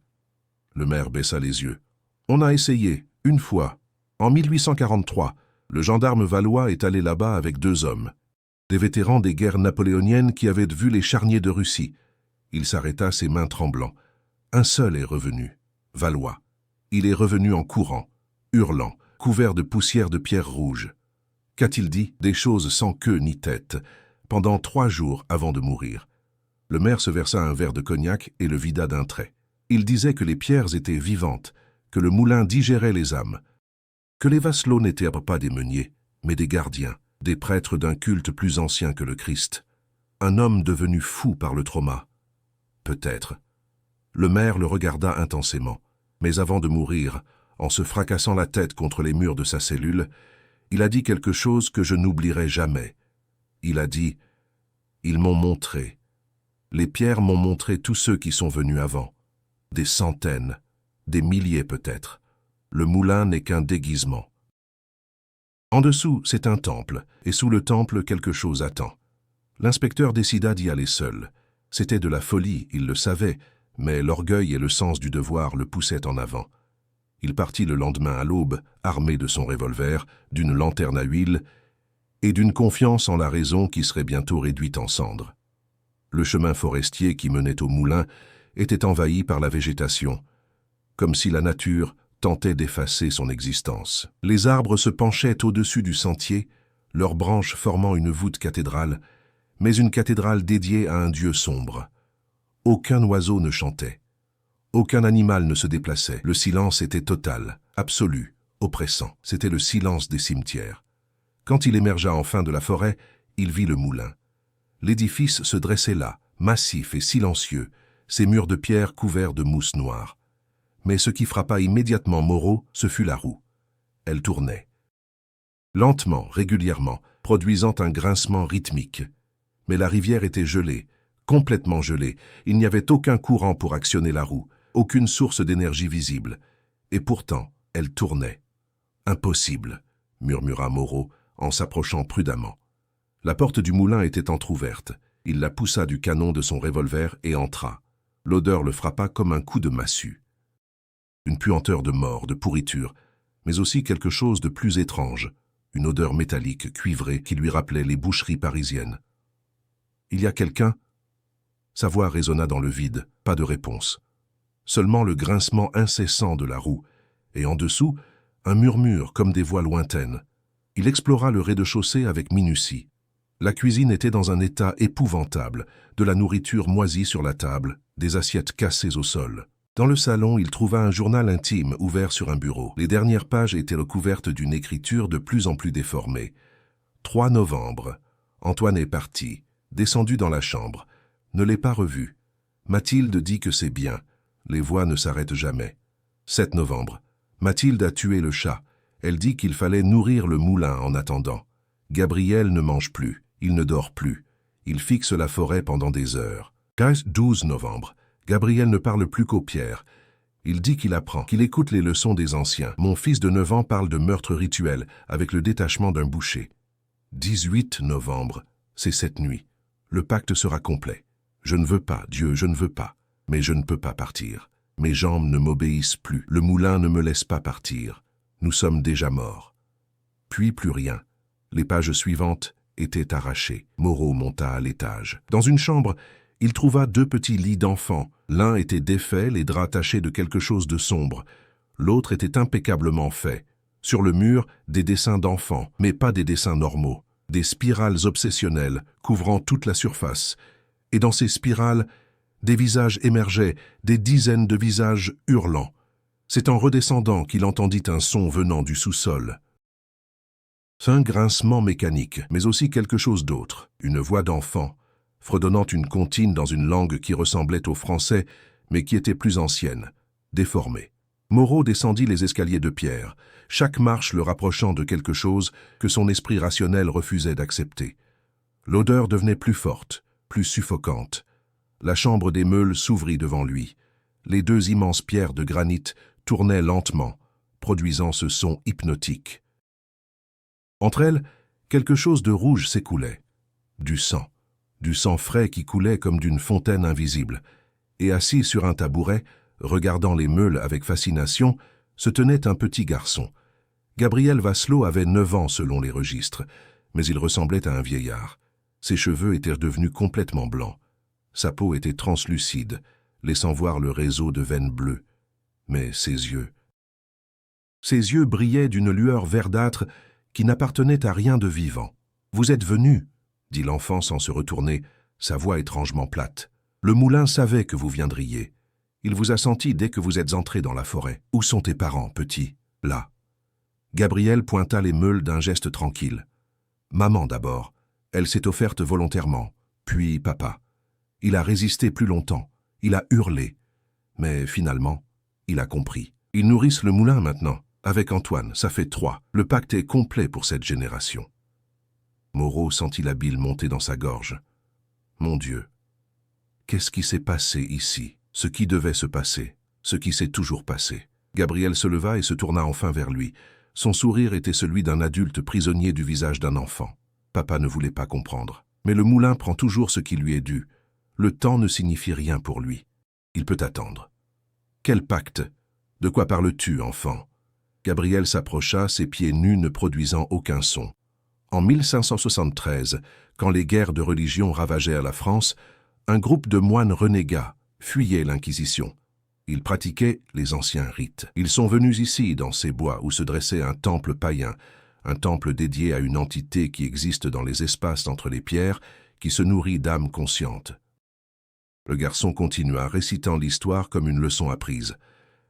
Le maire baissa les yeux. On a essayé, une fois. En 1843, le gendarme Valois est allé là-bas avec 2 hommes. Des vétérans des guerres napoléoniennes qui avaient vu les charniers de Russie. Il s'arrêta, ses mains tremblant. Un seul est revenu, Valois. Il est revenu en courant, hurlant, couvert de poussière de pierres rouges. Qu'a-t-il dit? Des choses sans queue ni tête, pendant 3 jours avant de mourir. Le maire se versa un verre de cognac et le vida d'un trait. Il disait que les pierres étaient vivantes, que le moulin digérait les âmes, que les Vasselot n'étaient pas des meuniers, mais des gardiens, des prêtres d'un culte plus ancien que le Christ. Un homme devenu fou par le trauma. Peut-être. Le maire le regarda intensément, mais avant de mourir, en se fracassant la tête contre les murs de sa cellule, il a dit quelque chose que je n'oublierai jamais. Il a dit « Ils m'ont montré. Les pierres m'ont montré tous ceux qui sont venus avant. Des centaines, des milliers peut-être. Le moulin n'est qu'un déguisement. » En dessous, c'est un temple, et sous le temple, quelque chose attend. L'inspecteur décida d'y aller seul. C'était de la folie, il le savait, mais l'orgueil et le sens du devoir le poussaient en avant. Il partit le lendemain à l'aube, armé de son revolver, d'une lanterne à huile et d'une confiance en la raison qui serait bientôt réduite en cendres. Le chemin forestier qui menait au moulin était envahi par la végétation, comme si la nature tentait d'effacer son existence. Les arbres se penchaient au-dessus du sentier, leurs branches formant une voûte cathédrale, mais une cathédrale dédiée à un dieu sombre. Aucun oiseau ne chantait. Aucun animal ne se déplaçait. Le silence était total, absolu, oppressant. C'était le silence des cimetières. Quand il émergea enfin de la forêt, il vit le moulin. L'édifice se dressait là, massif et silencieux, ses murs de pierre couverts de mousse noire. Mais ce qui frappa immédiatement Moreau, ce fut la roue. Elle tournait. Lentement, régulièrement, produisant un grincement rythmique. Mais la rivière était gelée, complètement gelée. Il n'y avait aucun courant pour actionner la roue, aucune source d'énergie visible. Et pourtant, elle tournait. « Impossible », murmura Moreau en s'approchant prudemment. La porte du moulin était entr'ouverte. Il la poussa du canon de son revolver et entra. L'odeur le frappa comme un coup de massue. Une puanteur de mort, de pourriture, mais aussi quelque chose de plus étrange, une odeur métallique cuivrée qui lui rappelait les boucheries parisiennes. « Il y a quelqu'un » Sa voix résonna dans le vide, pas de réponse. Seulement le grincement incessant de la roue, et en dessous, un murmure comme des voix lointaines. Il explora le rez-de-chaussée avec minutie. La cuisine était dans un état épouvantable, de la nourriture moisie sur la table, des assiettes cassées au sol. Dans le salon, il trouva un journal intime ouvert sur un bureau. Les dernières pages étaient recouvertes d'une écriture de plus en plus déformée. 3 novembre. Antoine est parti, descendu dans la chambre. Ne l'ai pas revu. Mathilde dit que c'est bien. Les voix ne s'arrêtent jamais. 7 novembre. Mathilde a tué le chat. Elle dit qu'il fallait nourrir le moulin en attendant. Gabriel ne mange plus. Il ne dort plus. Il fixe la forêt pendant des heures. 12 novembre. Gabriel ne parle plus qu'aux pierres. Il dit qu'il apprend, qu'il écoute les leçons des anciens. Mon fils de 9 ans parle de meurtre rituel avec le détachement d'un boucher. 18 novembre. C'est cette nuit. Le pacte sera complet. Je ne veux pas, Dieu, je ne veux pas. Mais je ne peux pas partir. Mes jambes ne m'obéissent plus. Le moulin ne me laisse pas partir. Nous sommes déjà morts. Puis plus rien. Les pages suivantes étaient arrachées. Moreau monta à l'étage. Dans une chambre, il trouva 2 petits lits d'enfants. L'un était défait, les draps tachés de quelque chose de sombre. L'autre était impeccablement fait. Sur le mur, des dessins d'enfants, mais pas des dessins normaux. Des spirales obsessionnelles, couvrant toute la surface. Et dans ces spirales, des visages émergeaient, des dizaines de visages hurlants. C'est en redescendant qu'il entendit un son venant du sous-sol. Un grincement mécanique, mais aussi quelque chose d'autre, une voix d'enfant, fredonnant une comptine dans une langue qui ressemblait au français, mais qui était plus ancienne, déformée. Moreau descendit les escaliers de pierre, chaque marche le rapprochant de quelque chose que son esprit rationnel refusait d'accepter. L'odeur devenait plus forte, plus suffocante. La chambre des meules s'ouvrit devant lui. Les 2 immenses pierres de granit tournaient lentement, produisant ce son hypnotique. Entre elles, quelque chose de rouge s'écoulait. Du sang frais qui coulait comme d'une fontaine invisible. Et assis sur un tabouret, regardant les meules avec fascination, se tenait un petit garçon. Gabriel Vasselot avait 9 ans selon les registres, mais il ressemblait à un vieillard. Ses cheveux étaient devenus complètement blancs. Sa peau était translucide, laissant voir le réseau de veines bleues. Mais ses yeux brillaient d'une lueur verdâtre qui n'appartenait à rien de vivant. « Vous êtes venu » dit l'enfant sans se retourner, sa voix étrangement plate. « Le moulin savait que vous viendriez. Il vous a senti dès que vous êtes entré dans la forêt. Où sont tes parents, petit ? Là. » Gabriel pointa les meules d'un geste tranquille. « Maman d'abord. Elle s'est offerte volontairement. Puis papa. Il a résisté plus longtemps. Il a hurlé. Mais finalement, il a compris. Ils nourrissent le moulin maintenant. Avec Antoine, ça fait 3. Le pacte est complet pour cette génération. » Moreau sentit la bile monter dans sa gorge. Mon Dieu, qu'est-ce qui s'est passé ici? Ce qui devait se passer, ce qui s'est toujours passé. Gabriel se leva et se tourna enfin vers lui. Son sourire était celui d'un adulte prisonnier du visage d'un enfant. Papa ne voulait pas comprendre. Mais le moulin prend toujours ce qui lui est dû. Le temps ne signifie rien pour lui. Il peut attendre. Quel pacte? De quoi parles-tu, enfant? Gabriel s'approcha, ses pieds nus ne produisant aucun son. En 1573, quand les guerres de religion ravagèrent la France, un groupe de moines renégats fuyait l'Inquisition. Ils pratiquaient les anciens rites. Ils sont venus ici, dans ces bois, où se dressait un temple païen, un temple dédié à une entité qui existe dans les espaces entre les pierres, qui se nourrit d'âmes conscientes. Le garçon continua, récitant l'histoire comme une leçon apprise.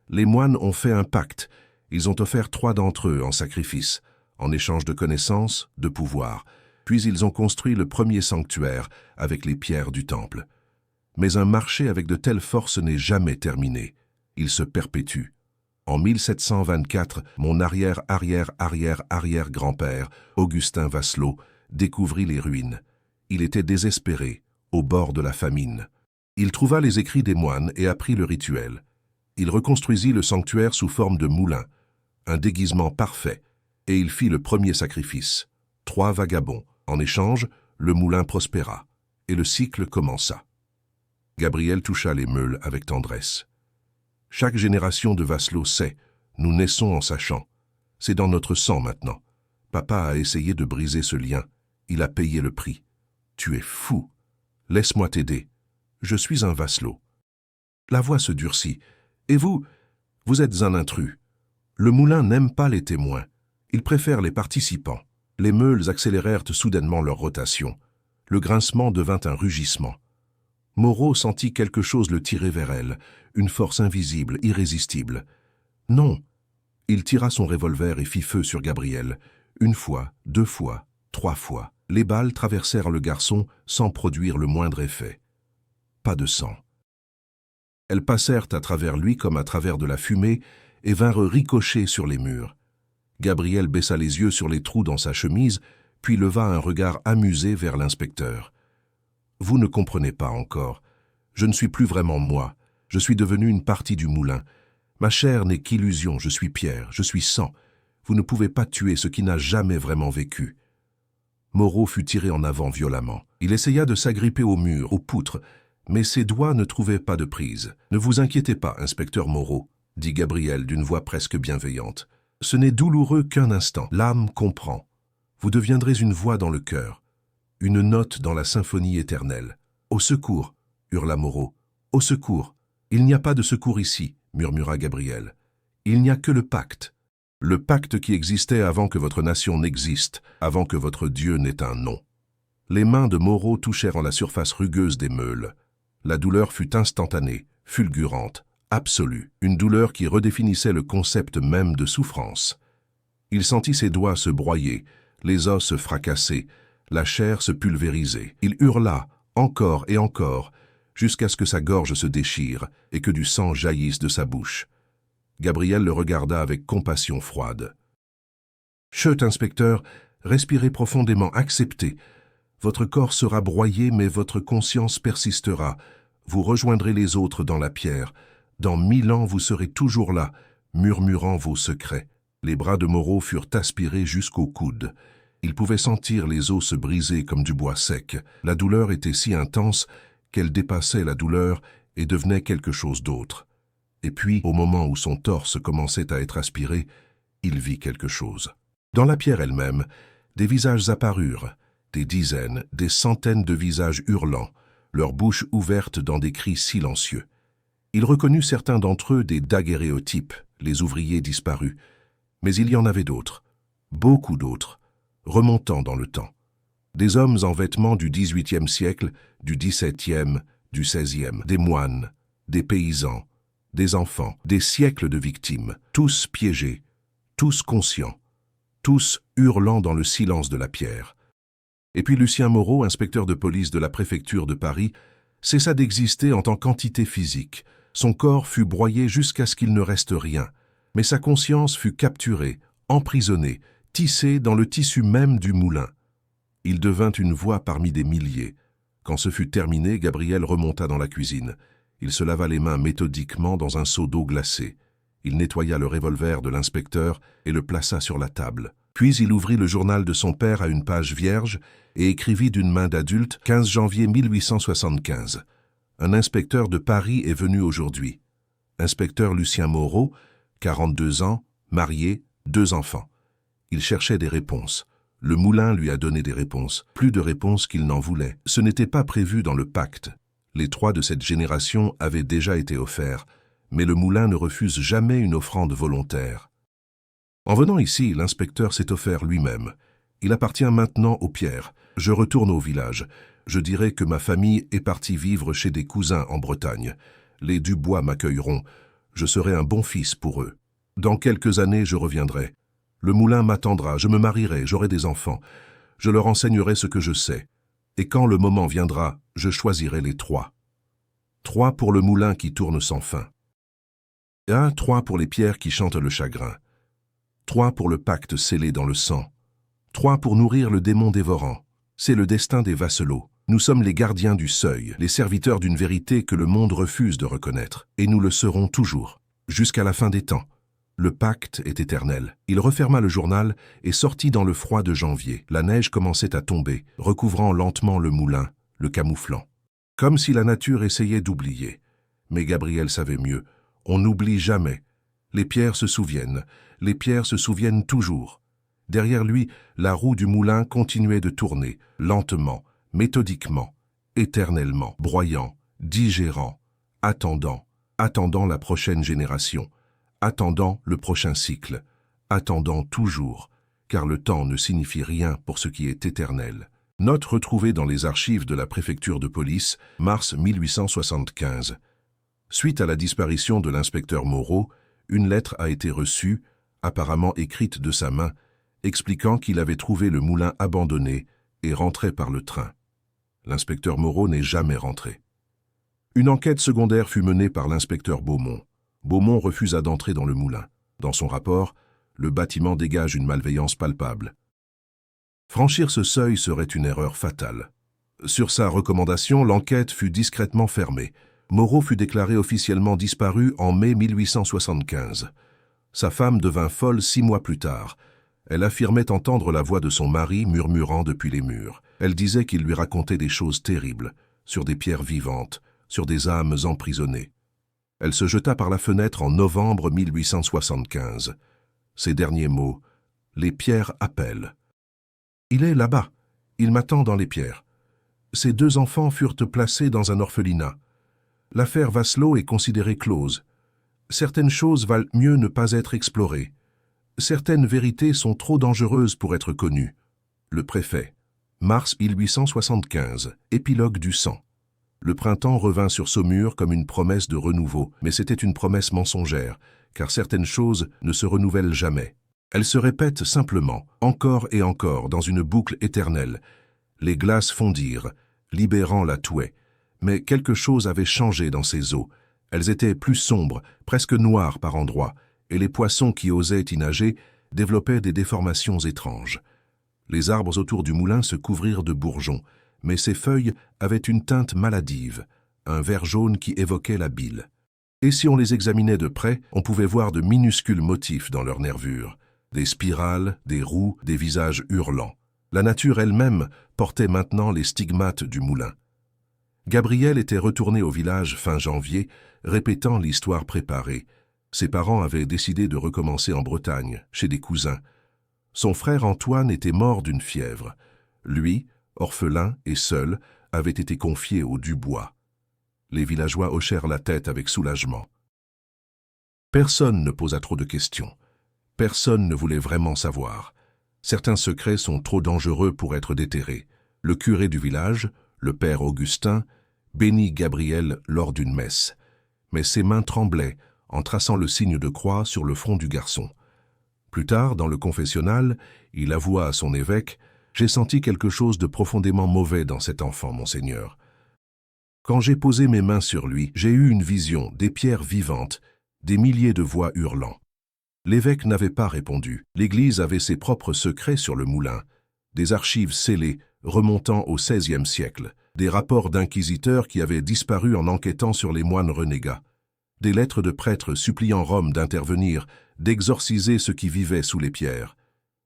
Les moines ont fait un pacte. Ils ont offert 3 d'entre eux en sacrifice, en échange de connaissances, de pouvoir. Puis ils ont construit le premier sanctuaire avec les pierres du temple. Mais un marché avec de telles forces n'est jamais terminé. Il se perpétue. En 1724, mon arrière-arrière-arrière-arrière-grand-père, Augustin Vasselot, découvrit les ruines. Il était désespéré, au bord de la famine. Il trouva les écrits des moines et apprit le rituel. Il reconstruisit le sanctuaire sous forme de moulin, un déguisement parfait, et il fit le premier sacrifice. 3 vagabonds. En échange, le moulin prospéra, et le cycle commença. Gabriel toucha les meules avec tendresse. Chaque génération de Vasselot sait, nous naissons en sachant. C'est dans notre sang maintenant. Papa a essayé de briser ce lien. Il a payé le prix. Tu es fou. Laisse-moi t'aider. Je suis un vasselot. La voix se durcit. Et vous êtes un intrus. Le moulin n'aime pas les témoins. Il préfère les participants. Les meules accélérèrent soudainement leur rotation. Le grincement devint un rugissement. Moreau sentit quelque chose le tirer vers elle, une force invisible, irrésistible. Non. Il tira son revolver et fit feu sur Gabriel. Une fois, 2 fois, 3 fois. Les balles traversèrent le garçon sans produire le moindre effet. Pas de sang. Elles passèrent à travers lui comme à travers de la fumée et vinrent ricocher sur les murs. Gabriel baissa les yeux sur les trous dans sa chemise, puis leva un regard amusé vers l'inspecteur. « Vous ne comprenez pas encore. Je ne suis plus vraiment moi. Je suis devenu une partie du moulin. Ma chair n'est qu'illusion, je suis pierre, je suis sang. Vous ne pouvez pas tuer ce qui n'a jamais vraiment vécu. » Moreau fut tiré en avant violemment. Il essaya de s'agripper au mur, aux poutres, mais ses doigts ne trouvaient pas de prise. « Ne vous inquiétez pas, inspecteur Moreau, » dit Gabriel d'une voix presque bienveillante. « Ce n'est douloureux qu'un instant. L'âme comprend. Vous deviendrez une voix dans le cœur, une note dans la symphonie éternelle. « Au secours !» hurla Moreau. « Au secours !»« Il n'y a pas de secours ici, » murmura Gabriel. « Il n'y a que le pacte. Le pacte qui existait avant que votre nation n'existe, avant que votre Dieu n'ait un nom. » Les mains de Moreau touchèrent en la surface rugueuse des meules. La douleur fut instantanée, fulgurante, absolue, une douleur qui redéfinissait le concept même de souffrance. Il sentit ses doigts se broyer, les os se fracasser, la chair se pulvériser. Il hurla, encore et encore, jusqu'à ce que sa gorge se déchire et que du sang jaillisse de sa bouche. Gabriel le regarda avec compassion froide. « Chut, inspecteur, respirez profondément, acceptez. Votre corps sera broyé, mais votre conscience persistera. Vous rejoindrez les autres dans la pierre. Dans 1000 ans, vous serez toujours là, murmurant vos secrets. » Les bras de Moreau furent aspirés jusqu'au coude. Il pouvait sentir les os se briser comme du bois sec. La douleur était si intense qu'elle dépassait la douleur et devenait quelque chose d'autre. Et puis, au moment où son torse commençait à être aspiré, il vit quelque chose. Dans la pierre elle-même, des visages apparurent, des dizaines, des centaines de visages hurlants, leurs bouches ouvertes dans des cris silencieux. Il reconnut certains d'entre eux des daguerréotypes, les ouvriers disparus. Mais il y en avait d'autres, beaucoup d'autres, remontant dans le temps. Des hommes en vêtements du XVIIIe siècle, du XVIIe, du XVIe, des moines, des paysans, des enfants, des siècles de victimes, tous piégés, tous conscients, tous hurlant dans le silence de la pierre. Et puis Lucien Moreau, inspecteur de police de la préfecture de Paris, cessa d'exister en tant qu'entité physique. Son corps fut broyé jusqu'à ce qu'il ne reste rien, mais sa conscience fut capturée, emprisonnée, tissée dans le tissu même du moulin. Il devint une voix parmi des milliers. Quand ce fut terminé, Gabriel remonta dans la cuisine. Il se lava les mains méthodiquement dans un seau d'eau glacée. Il nettoya le revolver de l'inspecteur et le plaça sur la table. Puis il ouvrit le journal de son père à une page vierge et écrivit d'une main d'adulte « 15 janvier 1875 ». Un inspecteur de Paris est venu aujourd'hui. Inspecteur Lucien Moreau, 42 ans, marié, 2 enfants. Il cherchait des réponses. Le moulin lui a donné des réponses, plus de réponses qu'il n'en voulait. Ce n'était pas prévu dans le pacte. Les 3 de cette génération avaient déjà été offerts, mais le moulin ne refuse jamais une offrande volontaire. En venant ici, l'inspecteur s'est offert lui-même. Il appartient maintenant aux pierres. Je retourne au village. Je dirai que ma famille est partie vivre chez des cousins en Bretagne. Les Dubois m'accueilleront. Je serai un bon fils pour eux. Dans quelques années, je reviendrai. Le moulin m'attendra, je me marierai, j'aurai des enfants. Je leur enseignerai ce que je sais. Et quand le moment viendra, je choisirai les 3. 3 pour le moulin qui tourne sans fin. 3 pour les pierres qui chantent le chagrin. 3 pour le pacte scellé dans le sang. 3 pour nourrir le démon dévorant. C'est le destin des vasselots. Nous sommes les gardiens du seuil, les serviteurs d'une vérité que le monde refuse de reconnaître. Et nous le serons toujours, jusqu'à la fin des temps. Le pacte est éternel. Il referma le journal et sortit dans le froid de janvier. La neige commençait à tomber, recouvrant lentement le moulin, le camouflant. Comme si la nature essayait d'oublier. Mais Gabriel savait mieux. On n'oublie jamais. Les pierres se souviennent toujours. Derrière lui, la roue du moulin continuait de tourner, lentement, méthodiquement, éternellement, broyant, digérant, attendant la prochaine génération, attendant le prochain cycle, attendant toujours, car le temps ne signifie rien pour ce qui est éternel. Note retrouvée dans les archives de la préfecture de police, mars 1875. Suite à la disparition de l'inspecteur Moreau, une lettre a été reçue, apparemment écrite de sa main, expliquant qu'il avait trouvé le moulin abandonné et rentrait par le train. L'inspecteur Moreau n'est jamais rentré. Une enquête secondaire fut menée par l'inspecteur Beaumont. Beaumont refusa d'entrer dans le moulin. Dans son rapport, le bâtiment dégage une malveillance palpable. Franchir ce seuil serait une erreur fatale. Sur sa recommandation, l'enquête fut discrètement fermée. Moreau fut déclaré officiellement disparu en mai 1875. Sa femme devint folle 6 mois plus tard. Elle affirmait entendre la voix de son mari murmurant depuis les murs. Elle disait qu'il lui racontait des choses terribles, sur des pierres vivantes, sur des âmes emprisonnées. Elle se jeta par la fenêtre en novembre 1875. Ses derniers mots, « Les pierres appellent ». Il est là-bas, il m'attend dans les pierres. Ses 2 enfants furent placés dans un orphelinat. L'affaire Vasselot est considérée close. Certaines choses valent mieux ne pas être explorées. Certaines vérités sont trop dangereuses pour être connues. Le préfet. Mars 1875. Épilogue du sang. Le printemps revint sur Saumur comme une promesse de renouveau, mais c'était une promesse mensongère, car certaines choses ne se renouvellent jamais. Elles se répètent simplement, encore et encore, dans une boucle éternelle. Les glaces fondirent, libérant la Touet. Mais quelque chose avait changé dans ces eaux. Elles étaient plus sombres, presque noires par endroits, et les poissons qui osaient y nager développaient des déformations étranges. Les arbres autour du moulin se couvrirent de bourgeons, mais ces feuilles avaient une teinte maladive, un vert jaune qui évoquait la bile. Et si on les examinait de près, on pouvait voir de minuscules motifs dans leurs nervures, des spirales, des roues, des visages hurlants. La nature elle-même portait maintenant les stigmates du moulin. Gabriel était retourné au village fin janvier, répétant l'histoire préparée. Ses parents avaient décidé de recommencer en Bretagne, chez des cousins. Son frère Antoine était mort d'une fièvre. Lui, orphelin et seul, avait été confié au Dubois. Les villageois hochèrent la tête avec soulagement. Personne ne posa trop de questions. Personne ne voulait vraiment savoir. Certains secrets sont trop dangereux pour être déterrés. Le curé du village, le père Augustin, bénit Gabriel lors d'une messe. Mais ses mains tremblaient en traçant le signe de croix sur le front du garçon. Plus tard, dans le confessionnal, il avoua à son évêque « J'ai senti quelque chose de profondément mauvais dans cet enfant, monseigneur. Quand j'ai posé mes mains sur lui, j'ai eu une vision, des pierres vivantes, des milliers de voix hurlant. » L'évêque n'avait pas répondu. L'Église avait ses propres secrets sur le moulin, des archives scellées remontant au XVIe siècle, des rapports d'inquisiteurs qui avaient disparu en enquêtant sur les moines renégats, des lettres de prêtres suppliant Rome d'intervenir, d'exorciser ceux qui vivaient sous les pierres.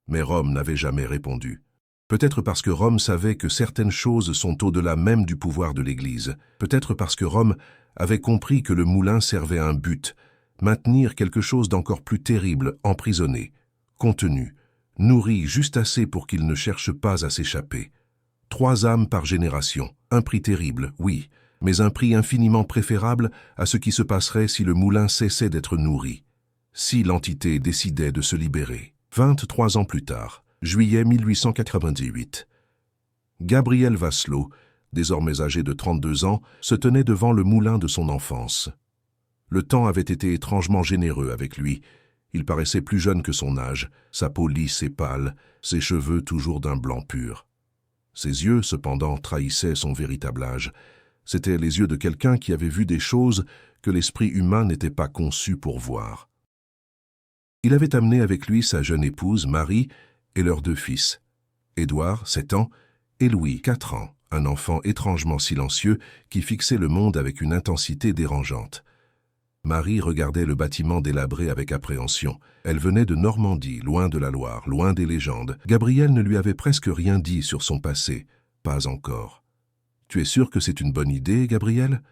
Mais Rome n'avait jamais répondu. Peut-être parce que Rome savait que certaines choses sont au-delà même du pouvoir de l'Église. Peut-être parce que Rome avait compris que le moulin servait un but, maintenir quelque chose d'encore plus terrible, emprisonné, contenu, nourri juste assez pour qu'il ne cherche pas à s'échapper. 3 âmes par génération, un prix terrible, oui, mais un prix infiniment préférable à ce qui se passerait si le moulin cessait d'être nourri, si l'entité décidait de se libérer. 23 ans plus tard, juillet 1898. Gabriel Vasselot, désormais âgé de 32 ans, se tenait devant le moulin de son enfance. Le temps avait été étrangement généreux avec lui. Il paraissait plus jeune que son âge, sa peau lisse et pâle, ses cheveux toujours d'un blanc pur. Ses yeux, cependant, trahissaient son véritable âge. C'étaient les yeux de quelqu'un qui avait vu des choses que l'esprit humain n'était pas conçu pour voir. Il avait amené avec lui sa jeune épouse, Marie, et leurs 2 fils, Édouard, 7 ans, et Louis, 4 ans, un enfant étrangement silencieux qui fixait le monde avec une intensité dérangeante. Marie regardait le bâtiment délabré avec appréhension. Elle venait de Normandie, loin de la Loire, loin des légendes. Gabriel ne lui avait presque rien dit sur son passé, pas encore. « Tu es sûr que c'est une bonne idée, Gabriel ?»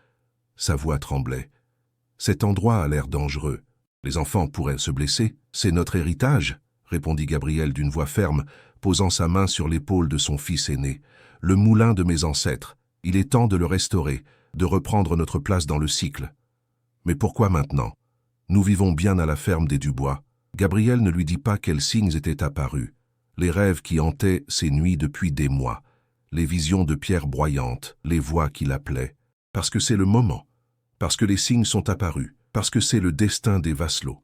Sa voix tremblait. « Cet endroit a l'air dangereux. Les enfants pourraient se blesser. C'est notre héritage, » répondit Gabriel d'une voix ferme, posant sa main sur l'épaule de son fils aîné. Le moulin de mes ancêtres. Il est temps de le restaurer, de reprendre notre place dans le cycle. Mais pourquoi maintenant? Nous vivons bien à la ferme des Dubois. Gabriel ne lui dit pas quels signes étaient apparus. Les rêves qui hantaient ses nuits depuis des mois. Les visions de pierres broyantes, les voix qui l'appelaient. Parce que c'est le moment. Parce que les signes sont apparus. Parce que c'est le destin des Vasselot.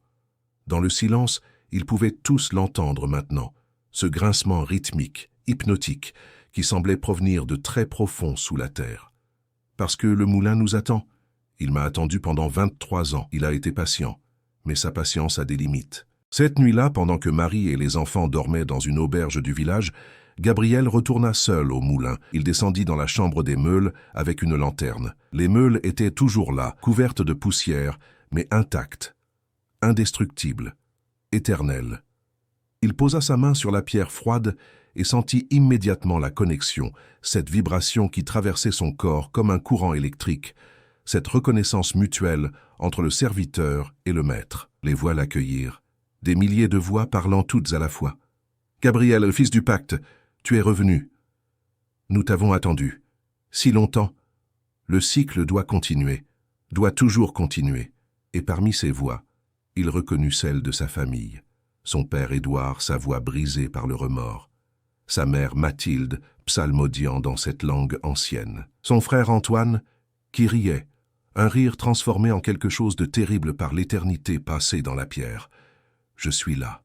Dans le silence, ils pouvaient tous l'entendre maintenant. Ce grincement rythmique, hypnotique, qui semblait provenir de très profond sous la terre. Parce que le moulin nous attend. Il m'a attendu pendant 23 ans. Il a été patient. Mais sa patience a des limites. Cette nuit-là, pendant que Marie et les enfants dormaient dans une auberge du village, Gabriel retourna seul au moulin. Il descendit dans la chambre des meules avec une lanterne. Les meules étaient toujours là, couvertes de poussière, mais intactes, indestructibles, éternelles. Il posa sa main sur la pierre froide et sentit immédiatement la connexion, cette vibration qui traversait son corps comme un courant électrique, cette reconnaissance mutuelle entre le serviteur et le maître. Les voix l'accueillirent, des milliers de voix parlant toutes à la fois. « Gabriel, le fils du pacte, tu es revenu. Nous t'avons attendu. Si longtemps. Le cycle doit continuer, doit toujours continuer. » Et parmi ces voix, il reconnut celle de sa famille. Son père Édouard, sa voix brisée par le remords. Sa mère Mathilde, psalmodiant dans cette langue ancienne. Son frère Antoine, qui riait, un rire transformé en quelque chose de terrible par l'éternité passée dans la pierre. « Je suis là, »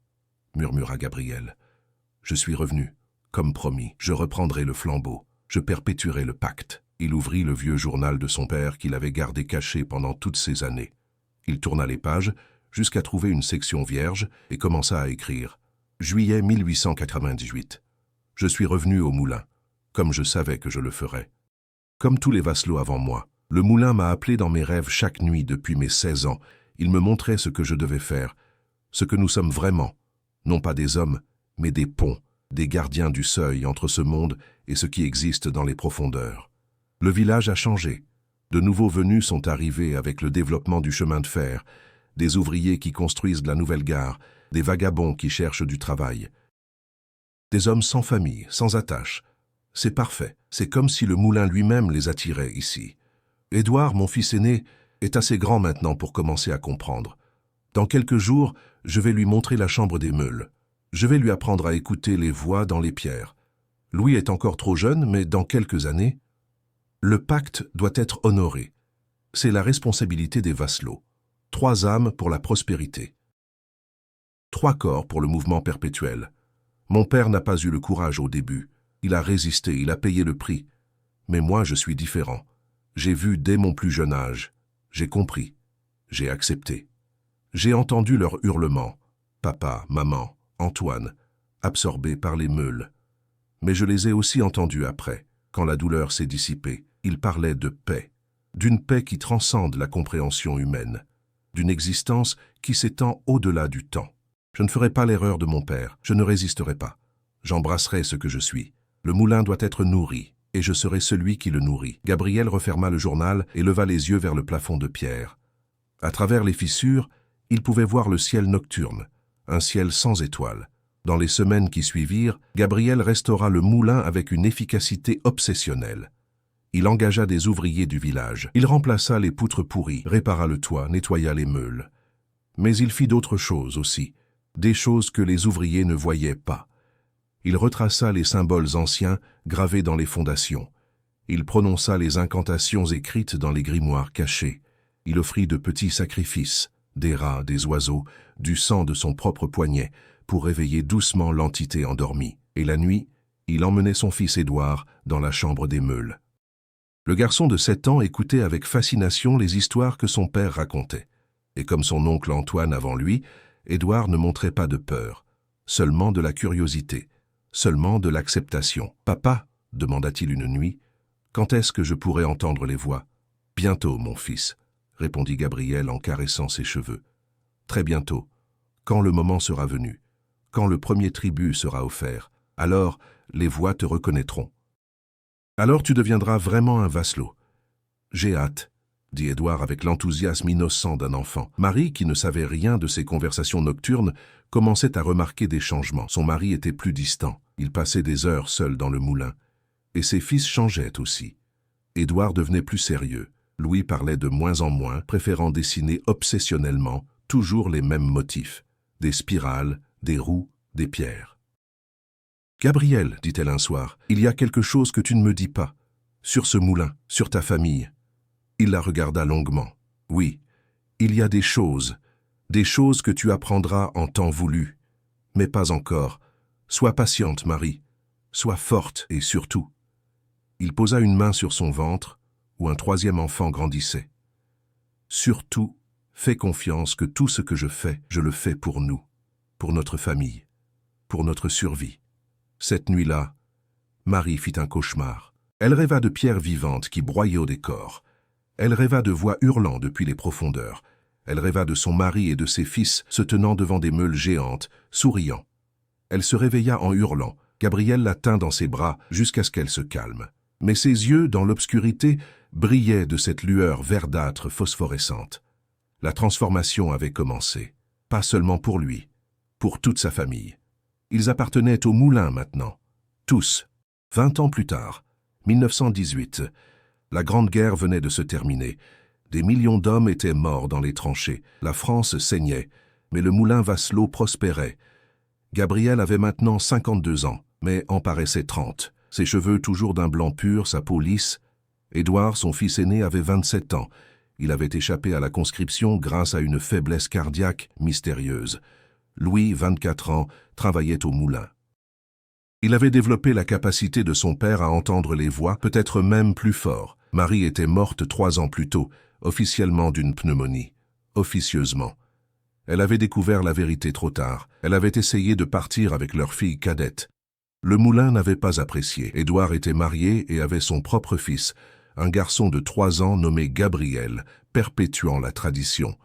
murmura Gabriel. « Je suis revenu, comme promis. Je reprendrai le flambeau. Je perpétuerai le pacte. » Il ouvrit le vieux journal de son père qu'il avait gardé caché pendant toutes ces années. Il tourna les pages jusqu'à trouver une section vierge et commença à écrire. Juillet 1898. Je suis revenu au moulin, comme je savais que je le ferais. Comme tous les Vasselot avant moi, le moulin m'a appelé dans mes rêves chaque nuit depuis mes 16 ans. Il me montrait ce que je devais faire, ce que nous sommes vraiment, non pas des hommes, mais des ponts, des gardiens du seuil entre ce monde et ce qui existe dans les profondeurs. Le village a changé. De nouveaux venus sont arrivés avec le développement du chemin de fer, des ouvriers qui construisent la nouvelle gare, des vagabonds qui cherchent du travail. Des hommes sans famille, sans attache. C'est parfait. C'est comme si le moulin lui-même les attirait ici. Édouard, mon fils aîné, est assez grand maintenant pour commencer à comprendre. Dans quelques jours, je vais lui montrer la chambre des meules. Je vais lui apprendre à écouter les voix dans les pierres. Louis est encore trop jeune, mais dans quelques années, le pacte doit être honoré. C'est la responsabilité des Vasselot. 3 âmes pour la prospérité. 3 corps pour le mouvement perpétuel. Mon père n'a pas eu le courage au début. Il a résisté, il a payé le prix. Mais moi, je suis différent. J'ai vu dès mon plus jeune âge. J'ai compris. J'ai accepté. J'ai entendu leurs hurlements. Papa, maman, Antoine, absorbés par les meules. Mais je les ai aussi entendus après, quand la douleur s'est dissipée. Ils parlaient de paix. D'une paix qui transcende la compréhension humaine. D'une existence qui s'étend au-delà du temps. Je ne ferai pas l'erreur de mon père, je ne résisterai pas. J'embrasserai ce que je suis. Le moulin doit être nourri, et je serai celui qui le nourrit. Gabriel referma le journal et leva les yeux vers le plafond de pierre. À travers les fissures, il pouvait voir le ciel nocturne, un ciel sans étoiles. Dans les semaines qui suivirent, Gabriel restaura le moulin avec une efficacité obsessionnelle. Il engagea des ouvriers du village. Il remplaça les poutres pourries, répara le toit, nettoya les meules. Mais il fit d'autres choses aussi, des choses que les ouvriers ne voyaient pas. Il retraça les symboles anciens gravés dans les fondations. Il prononça les incantations écrites dans les grimoires cachés. Il offrit de petits sacrifices, des rats, des oiseaux, du sang de son propre poignet, pour réveiller doucement l'entité endormie. Et la nuit, il emmenait son fils Édouard dans la chambre des meules. Le garçon de 7 ans écoutait avec fascination les histoires que son père racontait. Et comme son oncle Antoine avant lui, Édouard ne montrait pas de peur, seulement de la curiosité, seulement de l'acceptation. « Papa, demanda-t-il une nuit, quand est-ce que je pourrai entendre les voix ? »« Bientôt, mon fils, répondit Gabriel en caressant ses cheveux. Très bientôt, quand le moment sera venu, quand le premier tribut sera offert, alors les voix te reconnaîtront. Alors tu deviendras vraiment un Vasselot. J'ai hâte, dit Édouard avec l'enthousiasme innocent d'un enfant. Marie, qui ne savait rien de ces conversations nocturnes, commençait à remarquer des changements. Son mari était plus distant. Il passait des heures seul dans le moulin. Et ses fils changeaient aussi. Édouard devenait plus sérieux. Louis parlait de moins en moins, préférant dessiner obsessionnellement toujours les mêmes motifs. Des spirales, des roues, des pierres. « Gabriel, dit-elle un soir, il y a quelque chose que tu ne me dis pas. Sur ce moulin, sur ta famille. » Il la regarda longuement. « Oui, il y a des choses que tu apprendras en temps voulu. Mais pas encore. Sois patiente, Marie. Sois forte et surtout. » Il posa une main sur son ventre, où un troisième enfant grandissait. « Surtout, fais confiance que tout ce que je fais, je le fais pour nous, pour notre famille, pour notre survie. » Cette nuit-là, Marie fit un cauchemar. Elle rêva de pierres vivantes qui broyaient au décor. Elle rêva de voix hurlant depuis les profondeurs. Elle rêva de son mari et de ses fils se tenant devant des meules géantes, souriant. Elle se réveilla en hurlant. Gabriel la tint dans ses bras jusqu'à ce qu'elle se calme. Mais ses yeux, dans l'obscurité, brillaient de cette lueur verdâtre phosphorescente. La transformation avait commencé. Pas seulement pour lui, pour toute sa famille. Ils appartenaient au moulin maintenant. Tous. 20 ans plus tard, 1918, la Grande Guerre venait de se terminer. Des millions d'hommes étaient morts dans les tranchées. La France saignait, mais le moulin Vasselot prospérait. Gabriel avait maintenant 52 ans, mais en paraissait 30. Ses cheveux toujours d'un blanc pur, sa peau lisse. Édouard, son fils aîné, avait 27 ans. Il avait échappé à la conscription grâce à une faiblesse cardiaque mystérieuse. Louis, 24 ans, travaillait au moulin. Il avait développé la capacité de son père à entendre les voix, peut-être même plus fort. Marie était morte 3 ans plus tôt, officiellement d'une pneumonie. Officieusement. Elle avait découvert la vérité trop tard. Elle avait essayé de partir avec leur fille cadette. Le moulin n'avait pas apprécié. Édouard était marié et avait son propre fils, un garçon de 3 ans nommé Gabriel, perpétuant la tradition.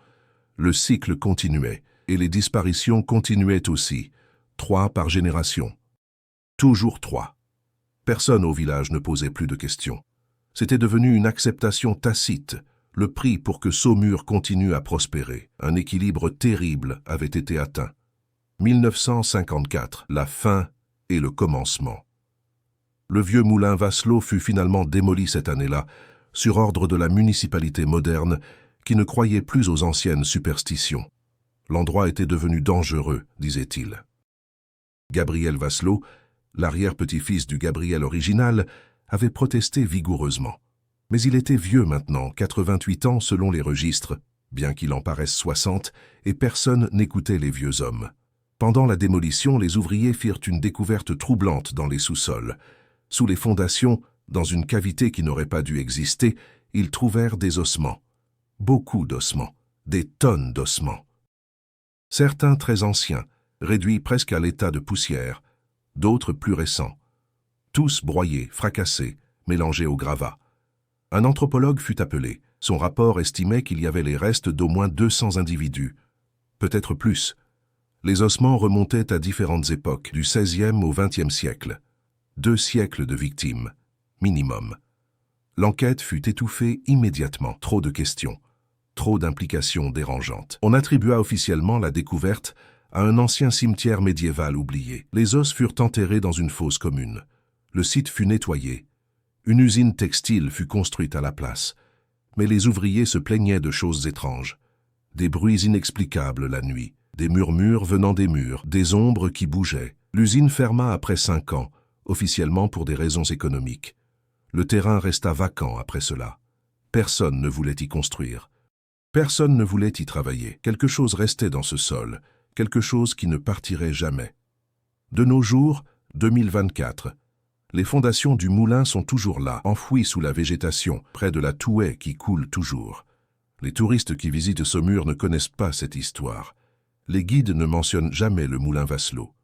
Le cycle continuait, et les disparitions continuaient aussi, 3 par génération. Toujours 3. Personne au village ne posait plus de questions. C'était devenu une acceptation tacite, le prix pour que Saumur continue à prospérer. Un équilibre terrible avait été atteint. 1954, la fin et le commencement. Le vieux moulin Vasselot fut finalement démoli cette année-là, sur ordre de la municipalité moderne qui ne croyait plus aux anciennes superstitions. L'endroit était devenu dangereux, disait-il. Gabriel Vasselot, l'arrière-petit-fils du Gabriel original, avait protesté vigoureusement. Mais il était vieux maintenant, 88 ans selon les registres, bien qu'il en paraisse 60, et personne n'écoutait les vieux hommes. Pendant la démolition, les ouvriers firent une découverte troublante dans les sous-sols. Sous les fondations, dans une cavité qui n'aurait pas dû exister, ils trouvèrent des ossements. Beaucoup d'ossements, des tonnes d'ossements. Certains très anciens, réduits presque à l'état de poussière, d'autres plus récents. Tous broyés, fracassés, mélangés au gravat. Un anthropologue fut appelé. Son rapport estimait qu'il y avait les restes d'au moins 200 individus. Peut-être plus. Les ossements remontaient à différentes époques, du XVIe au XXe siècle. 2 siècles de victimes, minimum. L'enquête fut étouffée immédiatement. Trop de questions, trop d'implications dérangeantes. On attribua officiellement la découverte à un ancien cimetière médiéval oublié. Les os furent enterrés dans une fosse commune. Le site fut nettoyé. Une usine textile fut construite à la place. Mais les ouvriers se plaignaient de choses étranges. Des bruits inexplicables la nuit, des murmures venant des murs, des ombres qui bougeaient. L'usine ferma après 5 ans, officiellement pour des raisons économiques. Le terrain resta vacant après cela. Personne ne voulait y construire. Personne ne voulait y travailler. Quelque chose restait dans ce sol, quelque chose qui ne partirait jamais. De nos jours, 2024, les fondations du moulin sont toujours là, enfouies sous la végétation, près de la Touet qui coule toujours. Les touristes qui visitent Saumur ne connaissent pas cette histoire. Les guides ne mentionnent jamais le moulin Vasselot.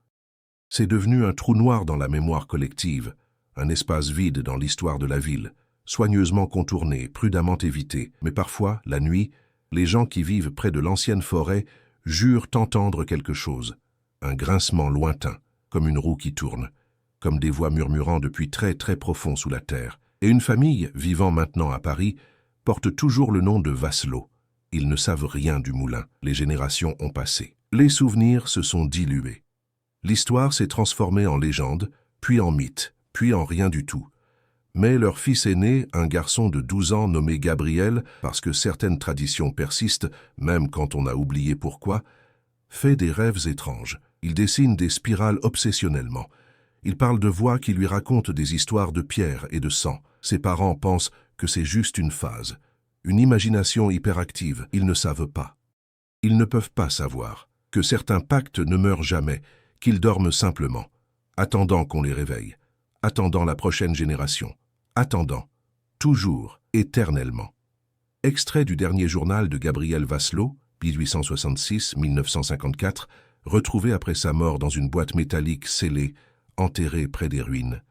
C'est devenu un trou noir dans la mémoire collective, un espace vide dans l'histoire de la ville, soigneusement contourné, prudemment évité. Mais parfois, la nuit, les gens qui vivent près de l'ancienne forêt jurent entendre quelque chose, un grincement lointain, comme une roue qui tourne, comme des voix murmurant depuis très très profond sous la terre. Et une famille, vivant maintenant à Paris, portent toujours le nom de Vasselot. Ils ne savent rien du moulin, les générations ont passé. Les souvenirs se sont dilués. L'histoire s'est transformée en légende, puis en mythe, puis en rien du tout. Mais leur fils aîné, un garçon de 12 ans nommé Gabriel, parce que certaines traditions persistent, même quand on a oublié pourquoi, fait des rêves étranges. Il dessine des spirales obsessionnellement. Il parle de voix qui lui racontent des histoires de pierre et de sang. Ses parents pensent que c'est juste une phase, une imagination hyperactive. Ils ne savent pas. Ils ne peuvent pas savoir que certains pactes ne meurent jamais, qu'ils dorment simplement, attendant qu'on les réveille, attendant la prochaine génération, attendant, toujours, éternellement. Extrait du dernier journal de Gabriel Vasselot, 1866-1954, retrouvé après sa mort dans une boîte métallique scellée, enterrée près des ruines.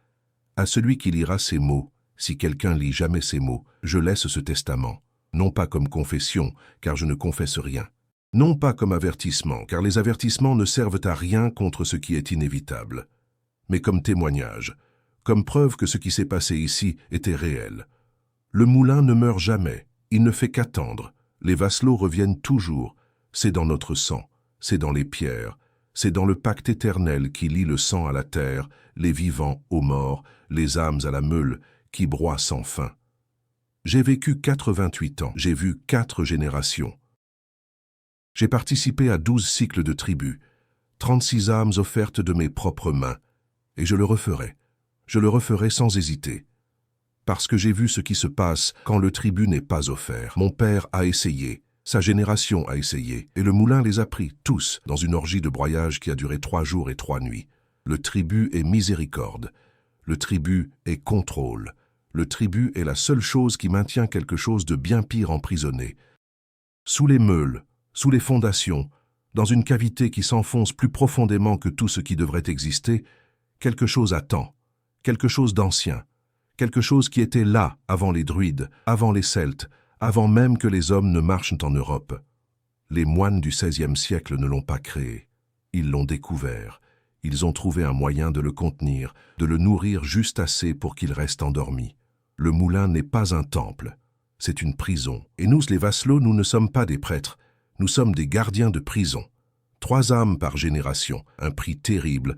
À celui qui lira ces mots, si quelqu'un lit jamais ces mots, je laisse ce testament, non pas comme confession, car je ne confesse rien, non pas comme avertissement, car les avertissements ne servent à rien contre ce qui est inévitable, mais comme témoignage, comme preuve que ce qui s'est passé ici était réel. Le moulin ne meurt jamais, il ne fait qu'attendre, les Vasselot reviennent toujours, c'est dans notre sang, c'est dans les pierres, c'est dans le pacte éternel qui lie le sang à la terre, les vivants aux morts, les âmes à la meule, qui broie sans fin. J'ai vécu 88 ans, j'ai vu 4 générations. J'ai participé à 12 cycles de tribus, 36 âmes offertes de mes propres mains, et je le referai. Je le referai sans hésiter. Parce que j'ai vu ce qui se passe quand le tribut n'est pas offert. Mon père a essayé, sa génération a essayé, et le moulin les a pris, tous, dans une orgie de broyage qui a duré 3 jours et 3 nuits. Le tribut est miséricorde. Le tribut est contrôle. Le tribut est la seule chose qui maintient quelque chose de bien pire emprisonné. Sous les meules, sous les fondations, dans une cavité qui s'enfonce plus profondément que tout ce qui devrait exister, quelque chose attend, quelque chose d'ancien, quelque chose qui était là avant les druides, avant les Celtes, avant même que les hommes ne marchent en Europe. Les moines du XVIe siècle ne l'ont pas créé, ils l'ont découvert. Ils ont trouvé un moyen de le contenir, de le nourrir juste assez pour qu'il reste endormi. Le moulin n'est pas un temple, c'est une prison. Et nous, les Vasselot, nous ne sommes pas des prêtres, nous sommes des gardiens de prison. 3 âmes par génération, un prix terrible,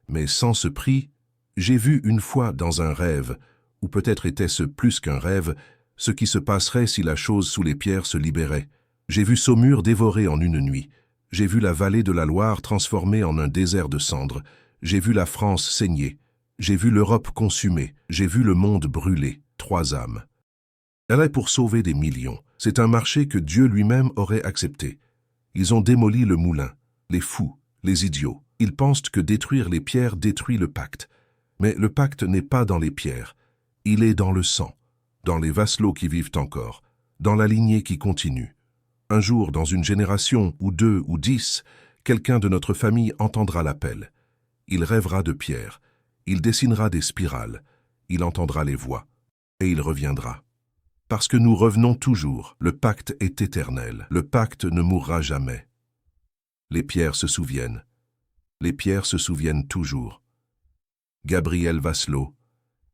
mais sans ce prix, j'ai vu une fois dans un rêve, ou peut-être était-ce plus qu'un rêve, ce qui se passerait si la chose sous les pierres se libérait. J'ai vu Saumur dévoré en une nuit. J'ai vu la vallée de la Loire transformée en un désert de cendres. J'ai vu la France saigner. J'ai vu l'Europe consumée. J'ai vu le monde brûler. 3 âmes. Elle est pour sauver des millions. C'est un marché que Dieu lui-même aurait accepté. Ils ont démoli le moulin. Les fous, les idiots. Ils pensent que détruire les pierres détruit le pacte. Mais le pacte n'est pas dans les pierres. Il est dans le sang, dans les Vasselot qui vivent encore, dans la lignée qui continue. Un jour, dans une génération, ou 2 ou 10, quelqu'un de notre famille entendra l'appel. Il rêvera de pierre, il dessinera des spirales, il entendra les voix, et il reviendra. Parce que nous revenons toujours, le pacte est éternel, le pacte ne mourra jamais. Les pierres se souviennent. Les pierres se souviennent toujours. Gabriel Vasselot,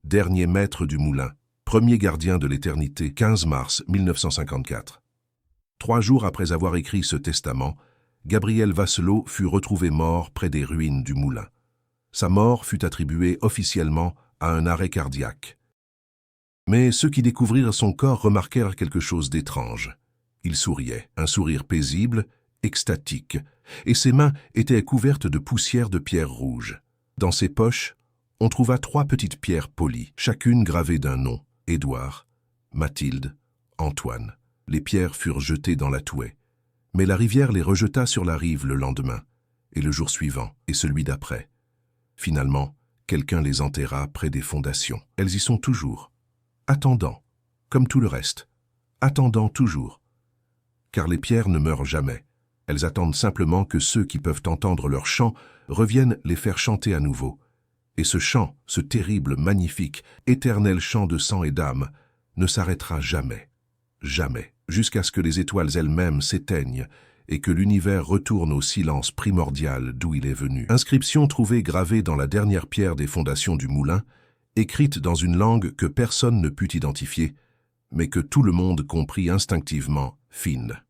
dernier maître du moulin, premier gardien de l'éternité, 15 mars 1954. 3 jours après avoir écrit ce testament, Gabriel Vasselot fut retrouvé mort près des ruines du moulin. Sa mort fut attribuée officiellement à un arrêt cardiaque. Mais ceux qui découvrirent son corps remarquèrent quelque chose d'étrange. Il souriait, un sourire paisible, extatique, et ses mains étaient couvertes de poussière de pierres rouges. Dans ses poches, on trouva 3 petites pierres polies, chacune gravée d'un nom, Édouard, Mathilde, Antoine. Les pierres furent jetées dans la Touet, mais la rivière les rejeta sur la rive le lendemain, et le jour suivant, et celui d'après. Finalement, quelqu'un les enterra près des fondations. Elles y sont toujours, attendant, comme tout le reste, attendant toujours. Car les pierres ne meurent jamais. Elles attendent simplement que ceux qui peuvent entendre leur chant reviennent les faire chanter à nouveau. Et ce chant, ce terrible, magnifique, éternel chant de sang et d'âme, ne s'arrêtera jamais, jamais, jusqu'à ce que les étoiles elles-mêmes s'éteignent et que l'univers retourne au silence primordial d'où il est venu. Inscription trouvée gravée dans la dernière pierre des fondations du moulin, écrite dans une langue que personne ne put identifier, mais que tout le monde comprit instinctivement, fine.